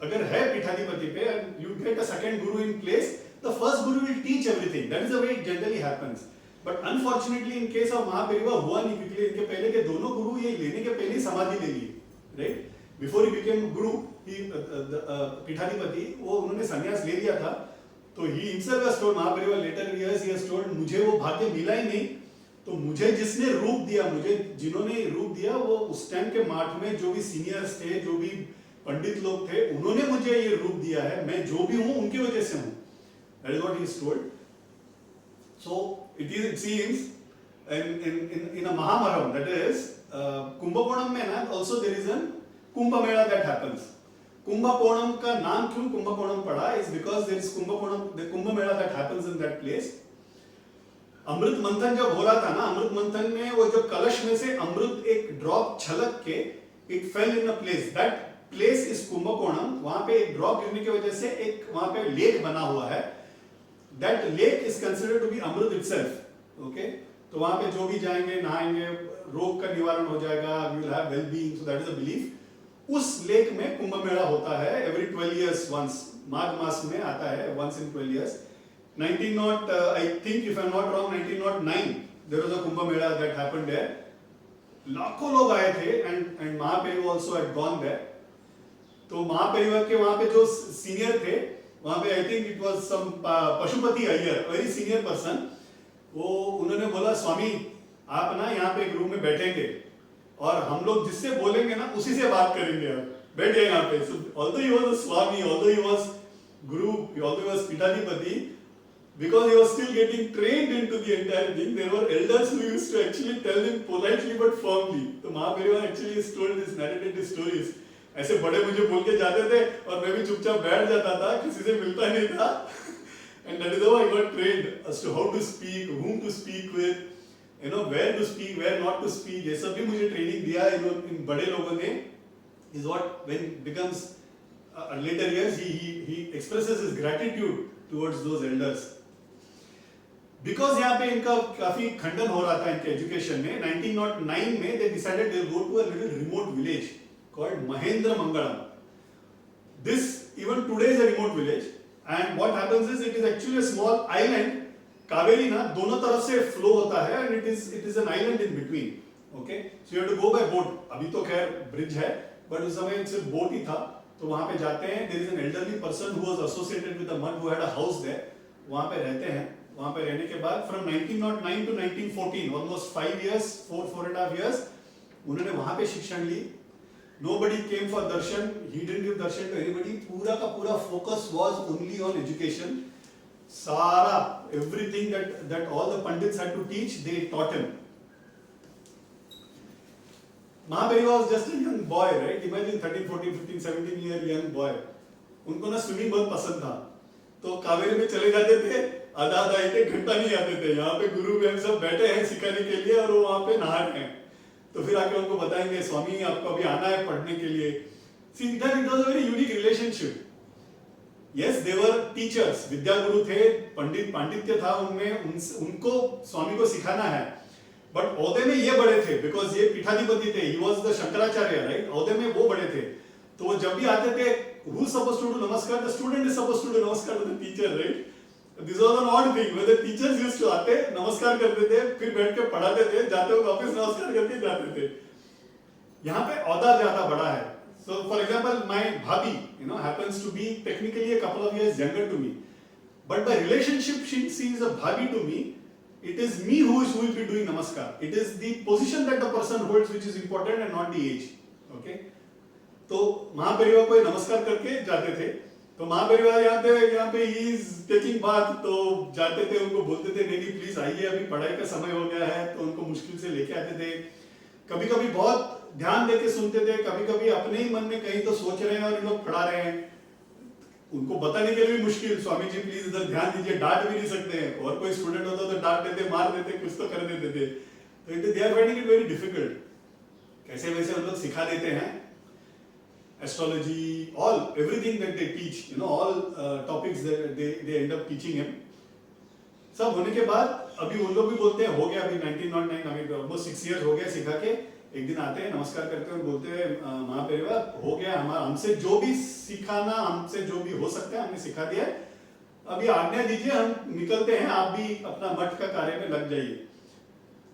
अगर है पीठाधिपति पे, you get a second guru in place, the first guru will teach everything. That is the way it generally happens. But unfortunately in case of Mahaperiyava हुआ नहीं, क्योंकि इनके पहले के दोनों गुरु ये लेने के पहले ही समाधि ले ली. Right, before he became guru, peethadhipati, वो उन्होंने संन्यास ले लिया था. तो he himself has told, Mahaperiyava later years he has told, मुझे वो भाग्य मिला ही नहीं. तो मुझे जिसने रूप दिया, मुझे जिन्होंने रूप दिया, वो उस टाइम के माठ में जो भी सीनियर्स थे, जो भी पंडित लोग थे, उन्होंने मुझे ये रूप दिया है. मैं जो भी हूं उनकी वजह से हूं. That is what he is told. So it seems in a Mahamaham, that is Kumbakonam में ना also there is a Kumbh Mela that happens. Kumbakonam का नाम क्यों कुंभकोणम पड़ा is because there is Kumbakonam, the Kumbh Mela that happens in that place. अमृत मंथन जब हो रहा था ना, अमृत मंथन में वो जो कलश में से अमृत एक ड्रॉप छलक के it fell in a place. That place is Kumbakonam. वहां पे एक ड्रॉप गिरने की वजह से एक वहां पे लेक बना हुआ है. That lake is considered to be Amrit itself. Okay? तो वहां पे जो भी जाएंगे, नहाएंगे, रोग का निवारण हो जाएगा, we will have well-being. So that is a belief. उस लेक में कुंभ मेला होता है every 12 years once. माघ मास में आता है once in 12 years. 1900, I think if I'm not wrong, 1909 there was a Kumbh Mela that happened there. लाखों लोग आए थे and Mahaperiva also had gone there. तो महापेरिवा के वहां पे जो सीनियर थे, वहां पे I think it was some Pashupati Iyer, very senior person. वो उन्होंने बोला, स्वामी आप ना यहाँ पे एक रूम में बैठेंगे और हम लोग जिससे बोलेंगे ना उसी से बात करेंगे, आप बैठे यहाँ पे. So although he was a Swami, although he was Guru, although he was Pitaadhipati, because he was still getting trained into the entire thing, there were elders who used to actually tell him politely but firmly. तो Mahaperiva actually has told this, narrated these stories. ऐसे बड़े मुझे बोल के जाते थे और मैं भी चुपचाप बैठ जाता था, किसी से मिलता नहीं था. And that is how I got trained as to how to speak, whom to speak with, you know, where to speak, where not to speak. ये सब भी मुझे ट्रेनिंग दिया इन बड़े लोगों ने. Is what when becomes later years he expresses his gratitude towards those elders. Because यहाँ पे इनका काफी खंडन हो रहा था इनके एजुकेशन में. 1909 में they decided they will go to a little remote village called Mahendra Mangalam. This even today is a remote village. And what happens is it is actually a small island. Kaveri ना दोनों तरफ से flow होता है and it is an island in between. Okay, so you have to go by boat. अभी तो खैर bridge है, but उस समय सिर्फ बोट ही था. तो वहां पे जाते हैं. There is an elderly person who was associated with the monk who had a house there. वहां पे रहते हैं. वहां पे रहने के बाद from 1909 to 1914, almost 5 years, 4.5 years, उन्होंने वहां पे शिक्षण ली. Nobody came for darshan. He didn't give darshan to anybody. पूरा का पूरा focus was only on education. सारा everything that all the pandits had to teach, they taught him. Mahaperia was just a young boy, right? Imagine 13, 14, 15, 17 year young boy. उनको ना swimming बहुत पसंद था. तो कावेरी में चले जाते थे. आधा एक घंटा नहीं आते थे. यहाँ पे गुरु बहन सब बैठे हैं सिखाने के लिए और वो वहाँ पे नहा रहे हैं. तो फिर आके उनको बताएंगे, स्वामी आपको अभी आना है पढ़ने के लिए. See, it was a very unique relationship. Yes, they were teachers. Vidyaguru थे, पंडित पांडित्य था उनमें, उनको स्वामी को सिखाना है. बट औदे में ये बड़े थे, बिकॉज ये पीठाधिपति थे. He was the Shankaracharya, right? औदे में वो बड़े थे. तो वो जब भी आते थे, who is supposed to do नमस्कार? The student is supposed to do नमस्कार to the teacher, right? This was an odd thing. Where the teachers used to आते, नमस्कार करते थे, फिर बैठ के पढ़ाते थे, जाते हुए वापस नमस्कार करके जाते थे. यहाँ पे औदा ज्यादा बड़ा है. So, for example, my bhabhi, happens to be technically a couple of years younger to me. But by relationship, she is a bhabhi to me. It is me who will be doing namaskar. It is the position that the person holds which is important and not the age. Okay? तो महापरिवार को नमस्कार करके जाते थे. तो महापरिवार यहाँ पे he is taking bath, तो जाते थे, उनको बोलते थे नहीं प्लीज आइए, अभी पढ़ाई का समय हो गया है. तो उनको मुश्किल से लेके आते थे. कभी कभी बहुत ध्यान देके सुनते थे, कभी कभी अपने ही मन में कहीं तो सोच रहे हैं और इन लोग पढ़ा रहे हैं. उनको बताने के लिए भी मुश्किल, स्वामी जी प्लीज इधर ध्यान दीजिए, डांट भी नहीं सकते हैं. और कोई स्टूडेंट होता तो डांट देते, मार देते, कुछ तो कर देते थे. तो they are finding it very difficult. कैसे वैसे हम लोग सिखा देते हैं astrology, all everything that they teach, all topics they end up teaching him. सब होने के बाद अभी उन लोग भी बोलते हैं हो गया, अभी 1909 अभी ऑलमोस्ट 6 इयर्स हो गया सिखा के. एक दिन आते हैं, नमस्कार करते हैं और बोलते हैं महापरिवार हो गया, हमारा हमसे जो भी सिखाना, हमसे जो भी हो सकता है हमने सिखा दिया है, अभी आज्ञा दीजिए, हम निकलते हैं, आप भी अपना मठ का कार्य में लग जाइए.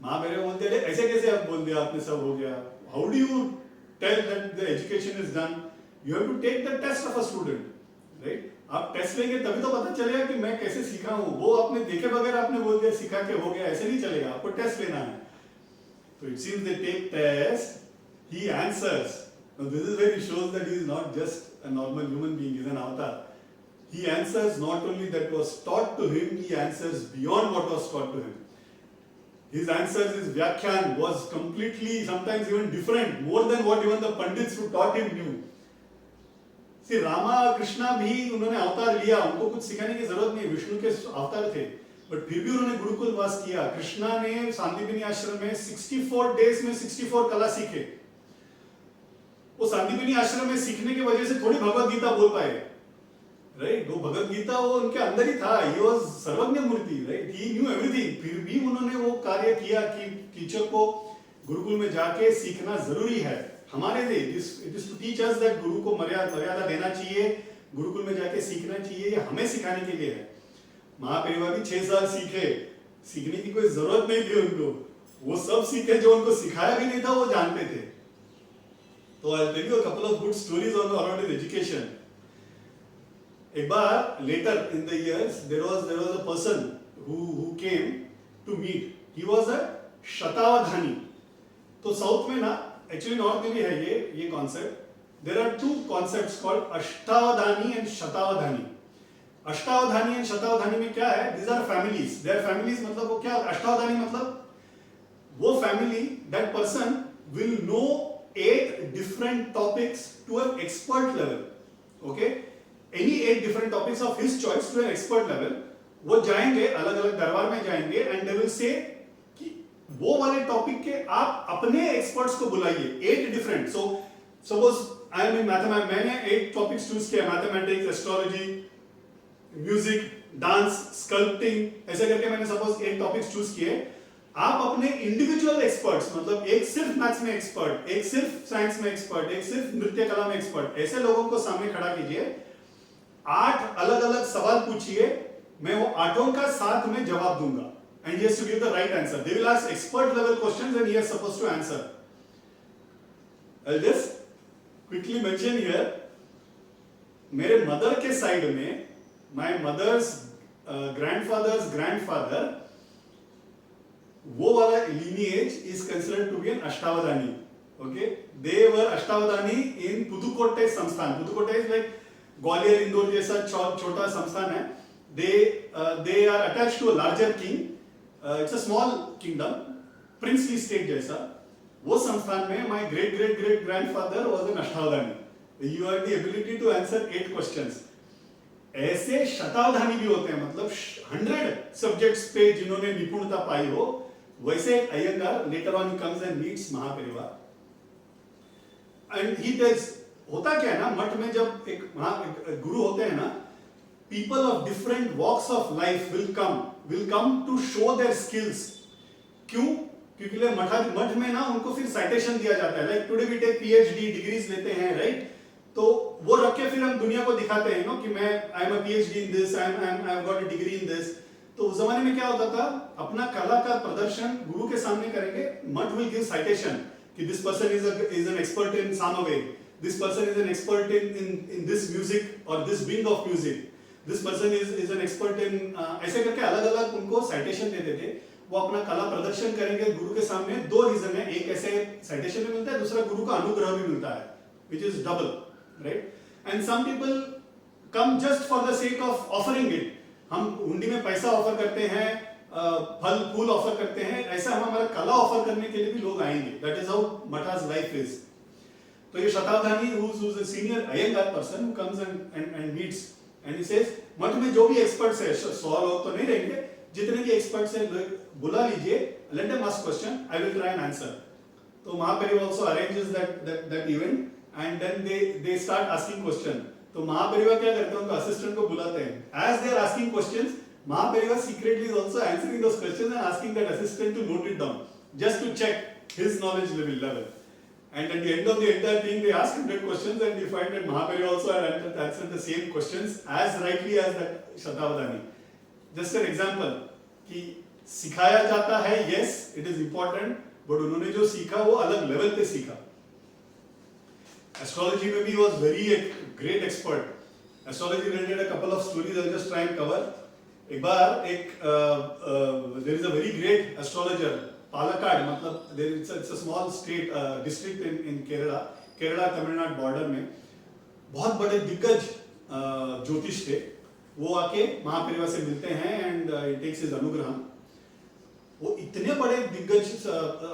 महापरिवार बोलते हैं ऐसे कैसे आप बोल दिया आपने, सब हो गया. How do you tell that the education is done? You have to take the test of a student, right? आप टेस्ट लेंगे तभी तो पता चलेगा कि मैं कैसे सीखा हूं. वो आपने देखे बगैर आपने बोल दिया सिखा के हो गया, ऐसे नहीं चलेगा. आपको टेस्ट लेना है. So it seems they take test, he answers. Now this is where he shows that he is not just a normal human being, he is an avatar. He answers not only that was taught to him, he answers beyond what was taught to him. His answers, his vyakhyan was completely, sometimes even different, more than what even the pandits who taught him knew. See, Rama, Krishna भी उन्होंने अवतार लिया, उनको कुछ सिखाने की जरूरत नहीं, विष्णु के अवतार थे. बट फिर भी उन्होंने गुरुकुल वास किया. कृष्णा ने सांदीपनी आश्रम में 64 डेज में 64 कला सीखे. वो सांदीपनी आश्रम में सीखने की वजह से थोड़ी भगवत गीता बोल पाए, राइट? वो भगवत गीता वो उनके अंदर ही था. ही वाज सर्वज्ञ मूर्ति, राइट? ही न्यू एवरीथिंग. फिर भी उन्होंने वो कार्य किया कि टीचर को गुरुकुल में जाके सीखना जरूरी है. हमारे लिए it is to teach us that guru को मर्यादा देना चाहिए, गुरुकुल में जाके सीखना चाहिए. ये हमें सिखाने के लिए है. महापरिवार भी 6 साल सीखे, सीखने की कोई जरूरत नहीं थी उनको. वो सब सीखे जो उनको सिखाया भी नहीं था, वो जानते थे. तो I tell you a couple of good stories on around his education. एक बार later in the years there was a person who came to meet. He was a shatavadhani. तो साउथ में ना, एक्चुअली नॉर्थ में भी है ये concept. There are 2 concepts called Ashtavadhani and Shatavadhani. Ashtavadhani and Shatavadhani में क्या है? These are families. They are families मतलब वो क्या? अष्टावधानी मतलब वो family, that person will know 8 different topics to an expert level. Okay, any 8 different topics of his choice to an expert level. वो जाएंगे, अलग अलग दरबार में जाएंगे एंड दे विल से कि वो वाले टॉपिक के आप अपने एक्सपर्ट्स को बुलाइए. 8 different. So suppose I am in mathematics, मैंने 8 टॉपिक्स चूज किया, mathematics, astrology, music, dance, sculpting, ऐसे करके मैंने सपोज 8 टॉपिक्स चूज किए. आप अपने इंडिविजुअल एक्सपर्ट्स, मतलब एक सिर्फ मैथ्स में एक्सपर्ट, एक सिर्फ साइंस में एक्सपर्ट, एक सिर्फ नृत्य कला में एक्सपर्ट, ऐसे लोगों को सामने खड़ा कीजिए. 8 अलग अलग सवाल पूछिए, मैं वो 8 का साथ में जवाब दूंगा. And he has to give the right answer. They will ask expert level questions and he is supposed to answer. I just quickly mention here, मेरे मदर के साइड में my mother's grandfather's grandfather, वो वाला lineage is considered to be an Ashtavadani. Okay, they were Ashtavadani in Pudukkottai Samsthan. Pudukkottai is like Gwalior, Indore जैसा छोटा संस्थान है. They are attached to a larger king. It's a small kingdom, princely state जैसा. वो संस्थान में my great great great grandfather was an Ashtavadani. You have the ability to answer 8 questions. ऐसे शतावधानी भी होते हैं, मतलब 100 सब्जेक्ट्स पे जिन्होंने निपुणता पाई हो, वैसे Iyengar later on comes and meets महापरिवार and he tells होता क्या है ना, मठ में जब एक गुरु होते हैं ना, people of different walks of life will come to show their skills. क्यों? क्योंकि मठ में ना उनको फिर साइटेशन दिया जाता है, like today we take PhD degrees लेते हैं, राइट? तो वो रख के फिर हम दुनिया को दिखाते हैं नो कि मैं I am a PhD in this, I have got a degree in this. तो उस जमाने में क्या होता था, अपना कला का प्रदर्शन गुरु के सामने करेंगे, मठ विल गिव साइटेशन कि this person is an expert in Samaveda, this person is an expert in this music और this wing of music, this person is an expert in, ऐसे करके अलग अलग उनको साइटेशन देते थे। वो अपना कला प्रदर्शन करेंगे गुरु के सामने। दो रीजन है, एक ऐसे साइटेशन भी मिलता है, दूसरा गुरु का अनुग्रह भी मिलता है, which is double, right? And some people come just for the sake of offering it. हम हुंडी में पैसा ऑफर करते हैं, फल फूल ऑफर करते हैं, ऐसा हम हमारा कला ऑफर करने के लिए भी लोग आएंगे। That is how matha's life is. तो ये शतावधानी who's a senior Iyengar person who comes and meets and he says, मठ में जो भी एक्सपर्ट्स है, 100 लोग तो नहीं रहेंगे, जितने भी एक्सपर्ट्स हैं बुला लीजिए, let them ask question, I will try and answer. तो महापरिवार also arranges that event and then they start asking question. तो महापरिवार क्या करते हैं, उनका असिस्टेंट को बुलाते हैं, as they are asking questions, महापरिवार secretly is also answering those questions and asking that assistant to note it down, just to check his knowledge level. And at the end of the entire thing, they ask 100 questions and they find that Mahapari also had answered the same questions as rightly as that Shatabdani. Just an example कि सिखाया जाता है, yes, it is important, but उन्होंने जो सीखा वो अलग level पे सीखा। Astrology में भी was very a great expert. Astrology related a couple of stories I'll just try and cover. एक बार there is a very great astrologer. Palakkad, मतलब it's a small state district in Kerala Tamil Nadu border में, बहुत बड़े दिग्गज ज्योतिष थे। वो आके महापरिवार से मिलते हैं एंड इट टेक्स हिज अनुग्रह। वो इतने बड़े दिग्गज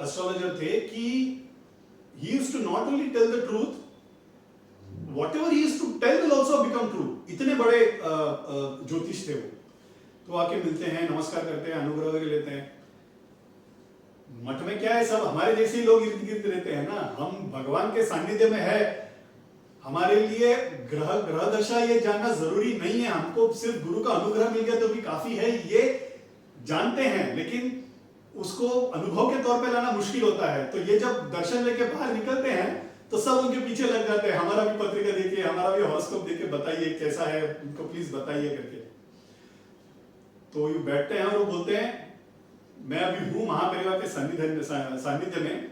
एस्ट्रोलॉजर थे कि he used to not only tell the truth, whatever he used to tell will also become true. इतने बड़े ज्योतिष थे वो। तो आके मिलते हैं, नमस्कार करते हैं, अनुग्रह लेते हैं। मठ में क्या है, सब हमारे जैसे ही लोग इर्द गिर्द रहते हैं ना, हम भगवान के सानिध्य में है, हमारे लिए ग्रह दशा ये जानना जरूरी नहीं है, हमको सिर्फ गुरु का अनुग्रह मिल गया तो भी काफी है, ये जानते हैं, लेकिन उसको अनुभव के तौर पे लाना मुश्किल होता है। तो ये जब दर्शन लेके बाहर निकलते हैं तो सब उनके पीछे लग जाते हैं, हमारा भी पत्रिका देखिए, हमारा भी हॉरोस्कोप देखिए, बताइए कैसा है, उनको प्लीज बताइए करके। तो ये बैठते हैं और वो बोलते हैं, मैं अभी हूं महापरिवार के सानिध्य में।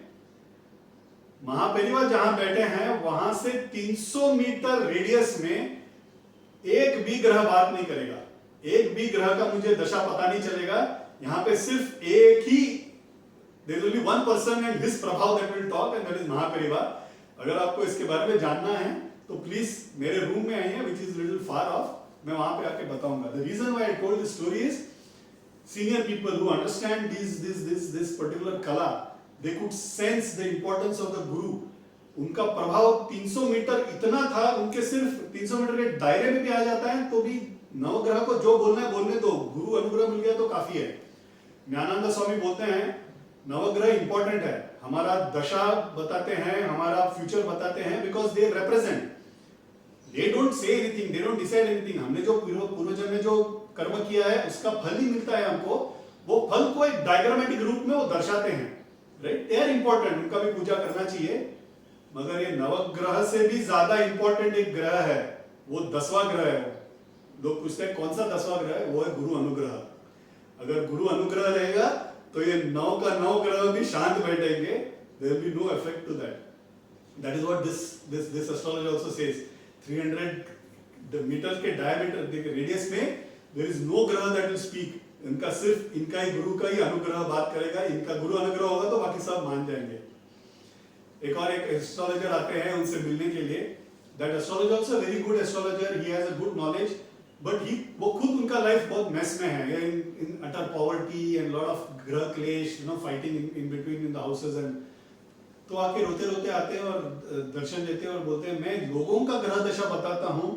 महापरिवार जहां बैठे हैं वहां से 300 मीटर रेडियस में एक भी ग्रह बात नहीं करेगा, एक भी ग्रह का मुझे दशा पता नहीं चलेगा। यहां पे सिर्फ एक ही, there is only one person and his प्रभाव that will talk and that is महापरिवार। अगर आपको इसके बारे में जानना है तो प्लीज मेरे रूम में आइए, which is little far off, मैं वहां पे आके बताऊंगा। The reason why I told this story is senior people who understand this particular kala, they could sense the importance of the guru. उनका प्रभाव 300 मीटर इतना था, उनके सिर्फ 300 मीटर के दायरे में भी आ जाता है तो भी नवग्रह को जो बोलना है बोलने दो, गुरु अनुग्रह मिल गया तो काफी है। ज्ञानानंद स्वामी बोलते हैं नवग्रह इंपॉर्टेंट है, हमारा दशा बताते हैं, हमारा फ्यूचर बताते हैं, because they represent, they don't say anything, they don't decide anything. हमने जो पूर्वजन्म में जो कर्म किया है उसका फल ही मिलता है हमको, वो फल को एक डायग्रामेटिक रूप में वो दर्शाते हैं, राइट? दे आर इंपॉर्टेंट, उनका भी पूजा करना चाहिए, मगर ये नवग्रह से भी ज्यादा इंपॉर्टेंट एक ग्रह है, वो 10वां ग्रह है। लोग पूछते हैं कौन सा 10वां ग्रह है, वो है गुरु अनुग्रह। अगर गुरु अनुग्रह रहेगा तो ये 9 का 9 ग्रह भी शांत बैठेंगे, there will be no effect to that. That is what this astrology also says. 300 metre के डायमीटर के रेडियस में देयर इज नो ग्रह दैट विल स्पीक, इनका सिर्फ इनका ही गुरु का ही अनुग्रह बात करेगा, इनका गुरु अनुग्रह होगा तो बाकी सब मान जाएंगे। एक और एक एस्ट्रोलॉजर आते हैं उनसे मिलने के लिए। That astrologer also very good astrologer, he has a good knowledge, but he वो खुद उनका लाइफ बहुत मेस में है, इन अटर पॉवर्टी एंड लॉट ऑफ ग्रह क्लेश, you know, fighting in between in the houses. And तो आके रोते रोते आते हैं और दर्शन देते हैं और बोलते हैं मैं लोगों का ग्रह दशा बताता हूँ,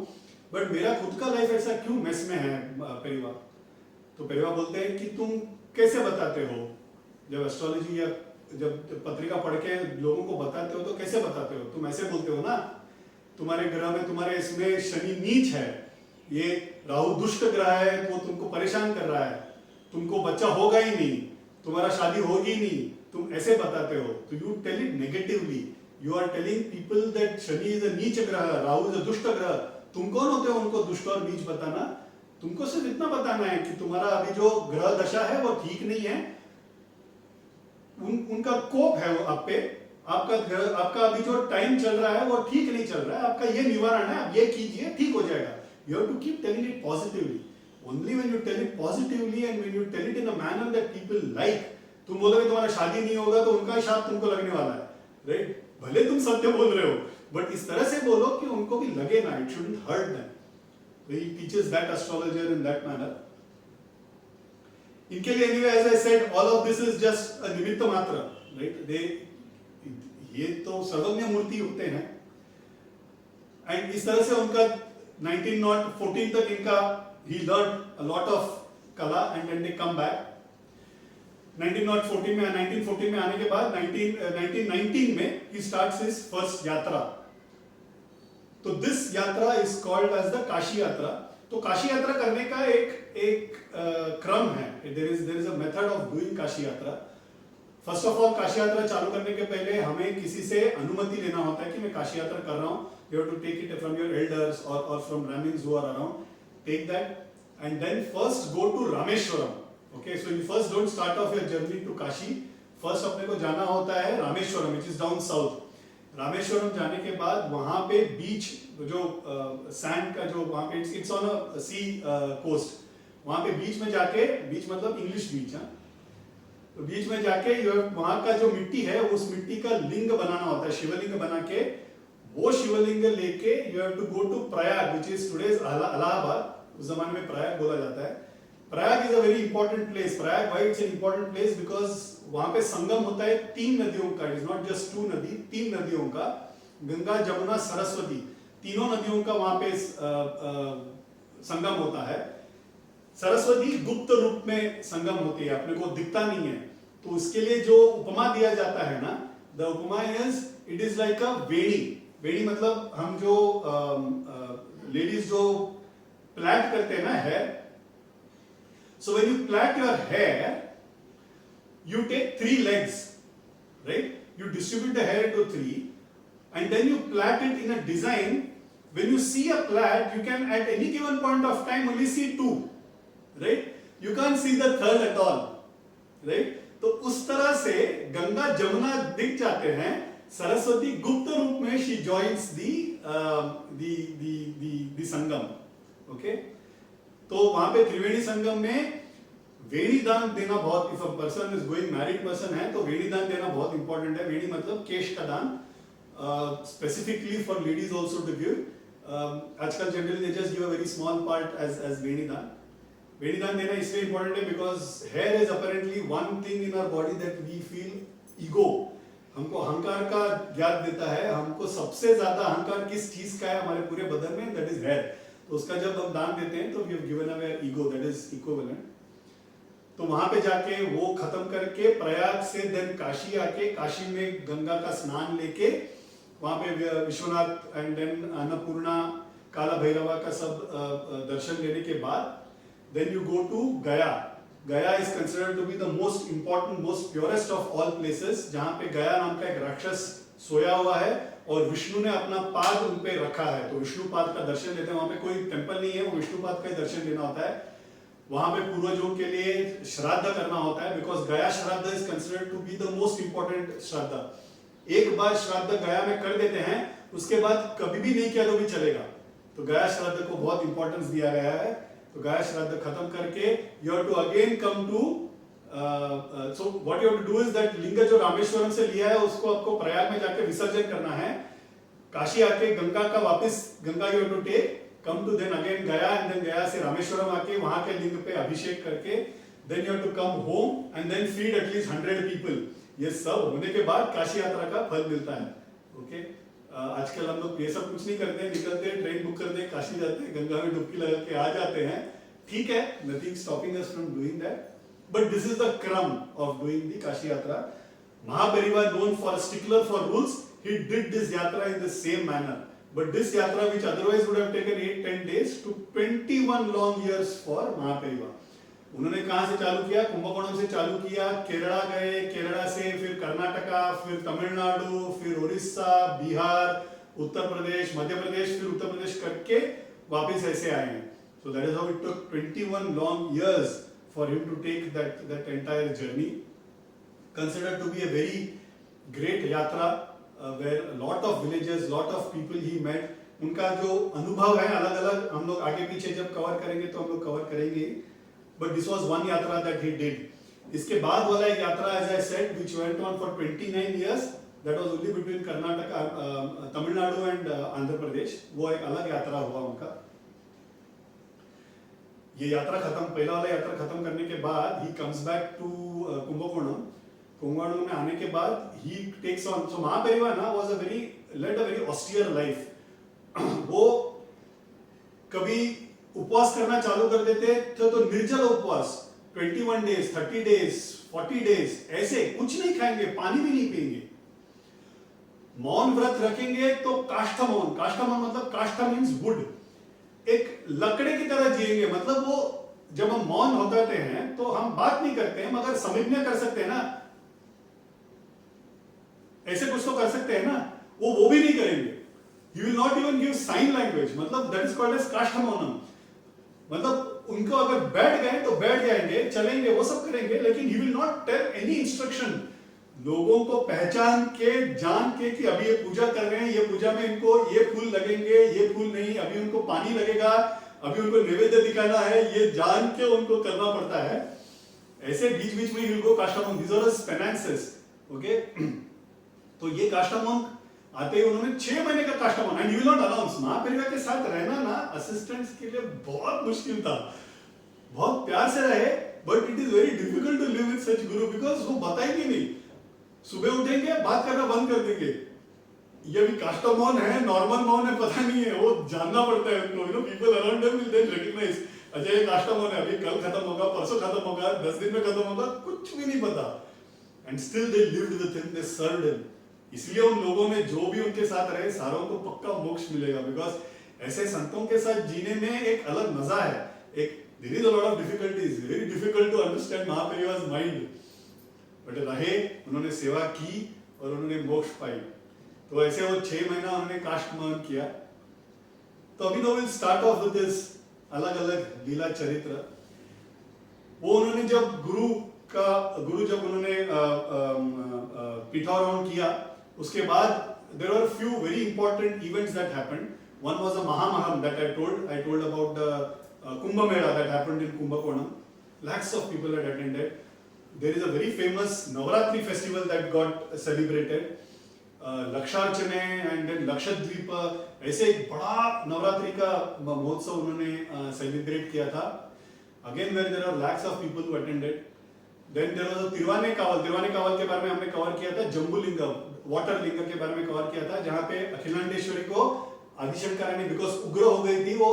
बट मेरा खुद का लाइफ ऐसा क्यों मेस में है परिवार। तो परिवार बोलते हैं कि तुम कैसे बताते हो, जब एस्ट्रोलॉजी या जब पत्रिका पढ़ के लोगों को बताते हो तो कैसे बताते हो, तुम ऐसे बोलते हो ना। तुम्हारे ग्रह में, तुम्हारे इसमें शनि नीच है, ये राहु दुष्ट ग्रह है, वो तुमको परेशान कर रहा है, तुमको बच्चा होगा ही नहीं, तुम्हारा शादी होगी नहीं, तुम ऐसे बताते हो, तो you tell it negatively. You are telling people that Shani is a नीच ग्रह, राहु इज अ दुष्ट ग्रह. तुम कौन होते हो उनको दुष्ट और नीच बताना? तुमको सिर्फ इतना बताना है कि तुम्हारा अभी जो ग्रह दशा है वो ठीक नहीं है, उनका कोप है वो आप पे, आपका अभी जो टाइम चल रहा है वो ठीक नहीं चल रहा है, आपका ये निवारण है, आप ये कीजिए, ठीक हो जाएगा. You have to keep telling it positively. Only when you tell it positively and when you tell it in a manner that people like. तुम बोलोगे तुम्हारा शादी नहीं होगा तो उनका शाप तुमको लगने वाला है, राइट? भले तुम सत्य बोल रहे हो, बट इस तरह से बोलो कि उनको भी लगे ना, it shouldn't hurt them. So he teaches that astrologer in that manner. इनके लिए anyway, as I said, all of this is just a निमित्त मात्र, right? ये तो सर्वज्ञ मूर्ति होते हैं, and इस तरह से उनका 1914 तक इनका he learned a lot of कला and then they come back. 1914 में आने के बाद 1919 में he starts his first यात्रा. तो this यात्रा is called as the Kashi यात्रा. तो काशी यात्रा करने का एक क्रम है. There is a method of doing Kashi यात्रा. फर्स्ट ऑफ ऑल काशी यात्रा चालू करने के पहले हमें किसी से अनुमति लेना होता है कि मैं काशी यात्रा कर रहा हूँ. You have to take it from your elders or from Brahmins who are around. Take that and then first go to Rameshwaram. Okay, so you first don't start off your journey to Kashi. First अपने को जाना होता है Rameswaram, which is down south. Rameswaram जाने के बाद वहाँ पे बीच जो सैंड का जो वहाँ पे it's on a sea coast. वहाँ पे बीच में जाके, बीच मतलब इंग्लिश बीच, हाँ, तो बीच में जाके वहाँ का जो मिट्टी है उस मिट्टी का लिंग बनाना होता है, शिवलिंग बना के, वो शिवलिंग लेके you have to go to Prayag, which is today's Allahabad. उस जमाने में प्रयाग बोला जाता है. Prayag is a very important place. Prayag why it's an important place? Because वहां पे संगम होता है 3 नदियों का. इट इज नॉट जस्ट 2 नदी, 3 नदियों का, गंगा, जमुना, सरस्वती, तीनों नदियों का वहां पे संगम होता है. सरस्वती गुप्त रूप में संगम होती है, अपने को दिखता नहीं है. तो उसके लिए जो उपमा दिया जाता है ना, the upama is it is like a veni. वेणी मतलब हम जो लेडीज जो प्लैट करते हैं ना hair. So when you plait your hair you take 3 legs, right? You distribute the hair into 3 and then you plait it in a design. When you see a plait, you can at any given point of time only see 2, right? You can't see the third at all, right? तो उस तरह से गंगा जमुना दिख जाते हैं. सरस्वती गुप्त रूप में she joins the Sangam. Okay, तो वहां पे त्रिवेणी संगम में वेणी दान देना बहुत, if a person is going, married person है तो वेणी दान देना बहुत इंपॉर्टेंट है. वेणी मतलब केश का दान, specifically for ladies also to give. आजकल generally they just give a very small part as veni daan. वेणी दान देना इसलिए इंपॉर्टेंट है because hair is apparently one thing in our body that we feel ego. हमको अहंकार का ज्ञान देता है. हमको सबसे ज्यादा अहंकार किस चीज का है हमारे पूरे बदन में? That is hair. तो उसका जब हम दान देते हैं तो we have given away ego, that is equivalent. तो वहां पे जाके वो खत्म करके प्रयाग से देन काशी आके, काशी में गंगा का स्नान लेके, वहां पे विश्वनाथ एंड देन अन्नपूर्णा, काला भैरवा का सब दर्शन लेने के बाद then you go to Gaya. Gaya is considered to be the most important, most purest of all places. जहाँ पे गया नाम का एक राक्षस सोया हुआ है और विष्णु ने अपना पाद उन पे रखा है. तो विष्णु पाद का दर्शन लेते हैं. वहाँ पे कोई टेम्पल नहीं है, वो विष्णु पाद का ही दर्शन लेना होता है. वहाँ पे पूर्वजों के लिए श्राद्ध करना होता है because Gaya shraddha is considered to be the most important shraddha. एक बार श्राद्ध गया में कर देते हैं, उसके बाद कभी भी नहीं किया तो भी चलेगा. तो गया श्राद्ध को बहुत इंपॉर्टेंस दिया गया है. तो गया श्राद्ध खत्म करके you have to again come to, so what you have to do is that लिंग जो रामेश्वरम से लिया है उसको आपको प्रयाग में जाके विसर्जन करना है. काशी आके गंगा का वापस Ganga you have to take, come to then again Gaya and then Gaya से रामेश्वरम आके वहां के लिंग पे अभिषेक करके then you have to come home and then feed at least 100 people. ये सब होने के बाद काशी यात्रा का फल मिलता है. ओके, आजकल हम लोग ये सब कुछ नहीं करते, निकलते हैं, ट्रेन बुक करते हैं, काशी जाते हैं, गंगा में डुबकी लगा के आ जाते हैं. ठीक है, nothing stopping us from doing that, but this is the krama of doing the Kashi yatra. Mahaperiyava known for stickler for rules, he did this yatra in the same manner. But this yatra, which otherwise would have taken 8-10 days, took 21 long years for Mahaperiva. उन्होंने कहाँ से चालू किया? कुंभकोणम से चालू किया, केरला गए, केरला से फिर कर्नाटका, फिर तमिलनाडु, फिर उड़ीसा, बिहार, उत्तर प्रदेश, मध्य प्रदेश, फिर उत्तर प्रदेश करके वापस ऐसे आए हैं. So that is how it took 21 long years for him to take that entire journey. Considered to be a very great yatra. Where a lot of villages, lot of people he met, उनका जो अनुभव है अलग अलग हम लोग आगे पीछे जब कवर करेंगे तो हम लोग कवर करेंगे. But this was one यात्रा that he did. इसके बाद वाला एक यात्रा, as I said, which went on for 29 years, that was only between Karnataka, Tamil Nadu and Andhra Pradesh. वो एक अलग यात्रा हुआ उनका. ये यात्रा खत्म, पहला वाला यात्रा खत्म करने के बाद he comes back to Kumbakonam. Kumbakonam में आने के बाद he takes on, so Mahaperiva ना was led a very austere life. वो कभी उपवास करना चालू कर देते तो निर्जल उपवास 21 days, 30 days, 40 days ऐसे कुछ नहीं खाएंगे, पानी भी नहीं पिएंगे. मौन व्रत रखेंगे तो काष्ठा मौन. काष्ठा मौन मतलब काष्ठा मीन्स वुड, एक लकड़े की तरह जिएंगे. मतलब वो जब हम मौन होते हैं तो हम बात नहीं करते हैं मगर संवेदना कर सकते हैं ना, ऐसे कुछ तो कर सकते हैं ना. वो भी नहीं करेंगे. You will not even give sign language. मतलब that is called as काष्ठमौनम. मतलब उनको अगर बैठ गए तो बैठ जाएंगे, चलेंगे, वो सब करेंगे, लेकिन he will not tell any instruction. लोगों को पहचान के, जान के कि अभी ये पूजा कर रहे हैं, ये पूजा में इनको ये फूल लगेंगे, ये फूल नहीं, अभी उनको पानी लगेगा, अभी उनको नैवेद्य दिखाना है, ये जान के उनको करना पड़ता है. ऐसे बीच बीच में इनको काष्ठमौन, these are his penances. Okay? तो ये काष्ठमौन आते ही उन्होंने 6 महीने का काष्ठमौन, and you will not announce. Mahaperiyava के साथ रहना ना असिस्टेंट्स के लिए बहुत मुश्किल था. बहुत प्यार से रहे, but it is very difficult to live with such guru because वो बताएंगे नहीं. सुबह उठेंगे, बात करना बंद कर देंगे. ये भी काष्ठमौन है, नॉर्मल मौन है, पता नहीं है, वो जानना पड़ता है उनको. You know people around them will then recognise, अच्छा ये काष्ठमौन है, अभी कल खत्म होगा, परसों खत्म होगा, 10 दिन में खत्म होगा, कुछ भी नहीं पता. And still they lived with him, they served him. इसलिए उन लोगों ने जो भी उनके साथ रहे सारों को पक्का मोक्ष मिलेगा. बिकॉज ऐसे संतों के साथ जीने में एक अलग मजा है. एक there is a lot of difficulties, very difficult to understand महापेरिवा's mind. But रहे, उन्होंने सेवा की और उन्होंने मोक्ष पाई. तो ऐसे वो 6 महीना उन्होंने काष्ठमौन किया. तो अभी तो will start of with this अलग अलग लीला चरित्र. वो उन्होंने जब गुरु जब उन्होंने पीठारोहण किया, उसके बाद there were few very important events that happened. One was a Mahamaham that I told about the Kumbh Mela that happened in Kumbhakonam. Lakhs of people had attended. There is a very famous Navaratri festival that got celebrated. लक्षार्चने and then Lakshadweep, ऐसे एक बड़ा नवरात्रि का महोत्सव उन्होंने celebrate किया था. Again where there are lakhs of people who attended. Then there was a तिरवाने कावल के बारे में हमने कवर किया था. जम्बूलिंगम, वाटर लिंग के बारे में कवर किया था, जहाँ पे अखिलांडेश्वरी को आदिशंकरानी बिकॉज उग्र हो गई थी, वो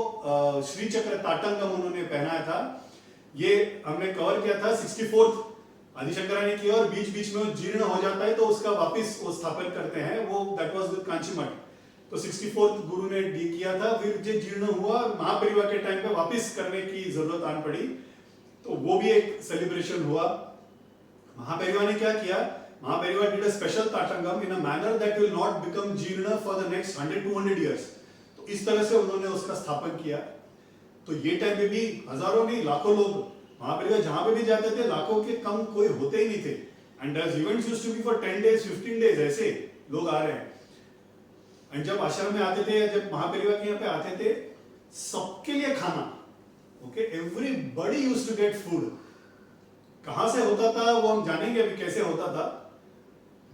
श्री चक्र ताटंगम उन्होंने पहनाया था. ये हमने कवर किया था. 64th आदिशंकरानी की, और बीच बीच में वो जीर्ण हो जाता है तो उसका वापिस वो स्थापन करते हैं. वो दैट वाज विद कांची मठ. तो 64th गुरु ने किया था. फिर जो जीर्ण हुआ महापेरिवा के टाइम पे वापिस करने की जरूरत आन पड़ी, तो वो भी एक सेलिब्रेशन हुआ. महापेरिवा ने क्या किया? Mahaperiva did a special ताटंगम in a manner that will not become जीर्ण for the next 100-200 years. तो इस तरह से उन्होंने उसका स्थापन किया. तो ये टाइम पे भी हजारों नहीं लाखों लोग महापेरिवा जहां पे भी जाते थे, लाखों के कम कोई होते ही नहीं थे. And as events used to be for 10 days, 15 days, ऐसे लोग आ रहे हैं. एंड जब आश्रम में आते थे, जब महापेरिवा के यहाँ पे आते थे, सबके लिए खाना. Okay, everybody used to get food. कहां से होता था वो हम जानेंगे अभी कैसे होता था.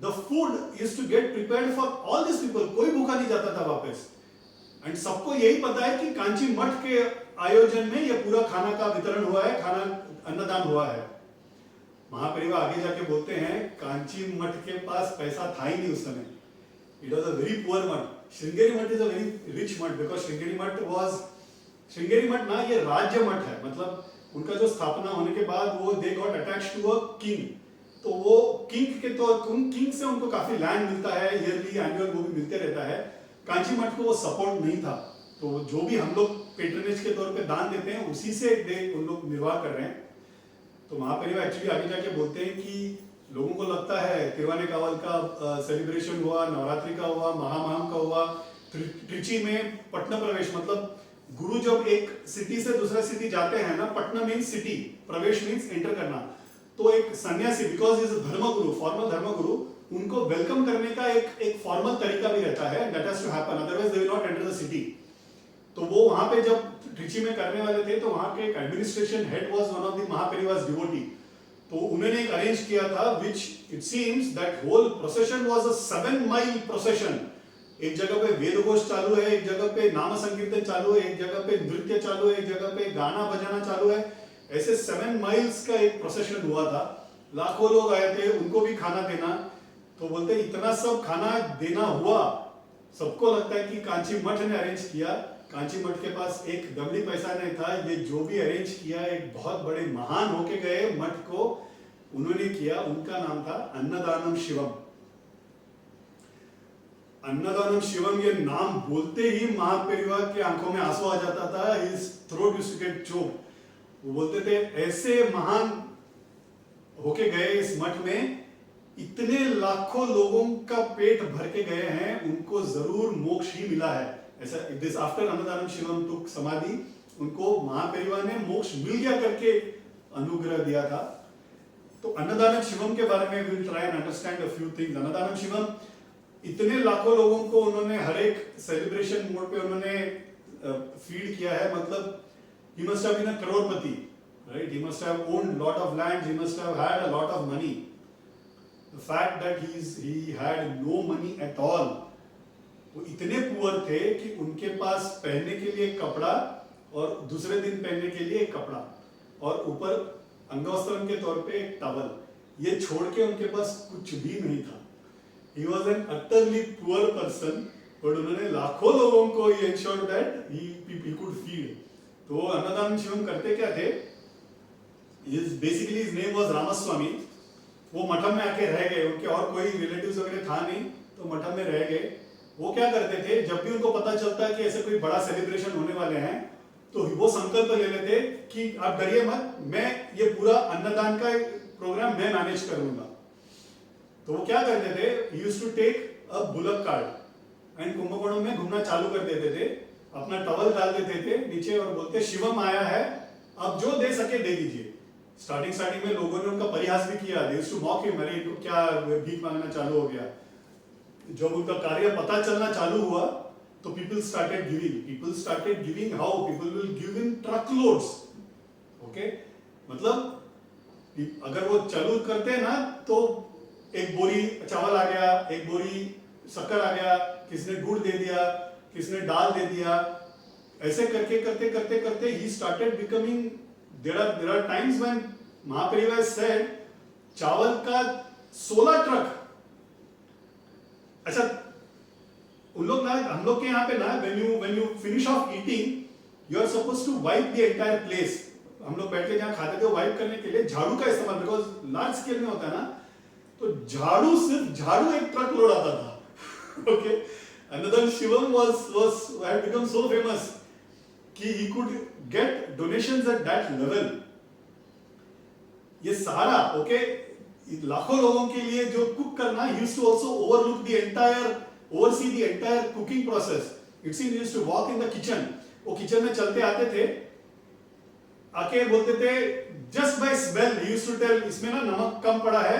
The food used to get prepared for all these people. कोई भूखा नहीं जाता था वापस. एंड सबको यही पता है कि कांची मठ के आयोजन में ये पूरा खाना का वितरण हुआ है, खाना अन्नदान हुआ है. महापेरिवा आगे जाके बोलते हैं कांची मठ के पास पैसा था ही नहीं उस समय. It was a very poor मठ. श्रृंगेरी मठ is a very rich मठ because श्रृंगेरी मठ ना ये राज्य मठ है. मतलब उनका जो स्थापना होने के बाद वो they got attached to a king. तो वो किंग से उनको काफी लैंड मिलता है, ईयरली एनुअल वो भी मिलते रहता है. कांची मठ को वो सपोर्ट नहीं था, तो जो भी हम लोग पेट्रनेज के तौर पे दान देते हैं उसी से उन लोग निर्वाह कर रहे हैं। तो महापरिवार एक्चुअली आगे जाके बोलते हैं कि लोगों को लगता है तिरुवाने कावल का सेलिब्रेशन हुआ, नवरात्रि का हुआ, महामहम का हुआ, त्रिची में पटना प्रवेश, मतलब गुरु जब एक सिटी से दूसरा सिटी जाते हैं ना, पटना मीन्स सिटी, प्रवेश मीन्स एंटर करना, तो एक सन्यासी बिकॉज इज धर्मगुरु, फॉर्मल धर्मगुरु, उनको वेलकम करने का एक फॉर्मल तरीका भी रहता है, that has to happen, otherwise they will not enter the city. तो वो वहां पे जब ट्रिची में करने वाले थे तो वहां के administration head was one of the Mahaperiyava devotee, तो उन्होंने एक अरेंज किया था which it seems that whole procession was a 7 mile procession. एक जगह पे वेद घोष चालू है, एक जगह पे नाम संकीर्तन चालू है, एक जगह पे नृत्य चालू है, एक जगह पे गाना बजाना चालू है, ऐसे 7 माइल्स का एक प्रोसेशन हुआ था। लाखों लोग आए थे, उनको भी खाना देना, तो बोलते इतना सब खाना देना हुआ, सबको लगता है कि कांची मठ ने अरेंज किया। कांची मठ के पास एक दमड़ी पैसा नहीं था, ये जो भी अरेंज किया एक बहुत बड़े महान होके गए मठ को उन्होंने किया, उनका नाम था अन्नदानम शिवम। अन्नदानम शिवम ये नाम बोलते ही महापरिवार के आंखों में आंसू आ जाता था, his throat used to get choked. वो बोलते थे ऐसे महान होके गए इस मठ में, इतने लाखों लोगों का पेट भर के गए हैं, उनको जरूर मोक्ष ही मिला है। ऐसा दिस आफ्टर अन्नदानम शिवम टुक समाधि, उनको महापरिवार ने मोक्ष मिल गया करके अनुग्रह दिया था। तो अन्नदानम शिवम के बारे में will try and understand a few things. Annadanam Shivam इतने लाखों लोगों को उन्होंने हर एक सेलिब्रेशन मोड पे उन्होंने फीड किया है, मतलब he must have been a करोड़पति, right? He must have owned lot of land, he must have had a lot of money. The fact that he had no money at all, वो इतने poor थे कि उनके पास पहनने के लिए कपड़ा और दूसरे दिन पहनने के लिए कपड़ा और ऊपर अंगवस्त्रम के तौर पे एक टॉवल, ये छोड़ के उनके पास कुछ भी नहीं था। He was an utterly poor person, but उन्होंने लाखों लोगों को he ensured that he could feed। तो अन्नदानम शिवम करते क्या थे? Basically his name was Ramaswamy. वो मठम में आके रह गए, उनके और कोई रिलेटिव्स वगैरह था नहीं, तो मठम में रह गए। वो क्या करते थे, जब भी उनको पता चलता कि ऐसे कोई बड़ा सेलिब्रेशन होने वाले हैं, तो वो संकल्प ले लेते कि आप डरिए मत, मैं ये पूरा अन्नदान का प्रोग्राम मैं मैनेज करूंगा। तो वो क्या करते थे, he used to take a bullock cart and Kumbakonam में घूमना चालू कर देते थे, अपना टॉवल डाल देते थे नीचे और बोलते शिवम आया है, अब जो दे सके दे दीजिए। स्टार्टिंग में लोगों ने उनका परिहास भी किया, they used to mock him, अरे इनको क्या भीख मांगना चालू हो गया। जब उनका कार्य पता चलना चालू हुआ तो people started giving how people will give in truckloads, okay? मतलब अगर वो चालू करते हैं ना, तो एक बोरी चावल आ गया, एक बोरी शक्कर आ गया, किसने गुड़ दे दिया, किसने दाल दे दिया, ऐसे करके करते करते he started becoming, there are times when महापरिवार said चावल का 16 ट्रक। अच्छा, उन लोग ना, हम लोग के यहाँ पे ना, when you finish off eating, you are supposed to wipe the entire place। हम लोग बैठ के जहाँ खाते थे वाइप करने के लिए झाड़ू का इस्तेमाल, बिकॉज लार्ज स्केल में होता है ना, तो सिर्फ झाड़ू एक ट्रक लोड आता था। ओके, अन्नदान Shivam had become so famous कि he could get donations at that level। ये सारा ओके, लाखों लोगों के लिए जो कुक करना, he used to also oversee the entire cooking process। It seems he used to walk in the kitchen, वो किचन में चलते आते थे, आके बोलते थे just by smell he used to tell इसमें ना नमक कम पड़ा है,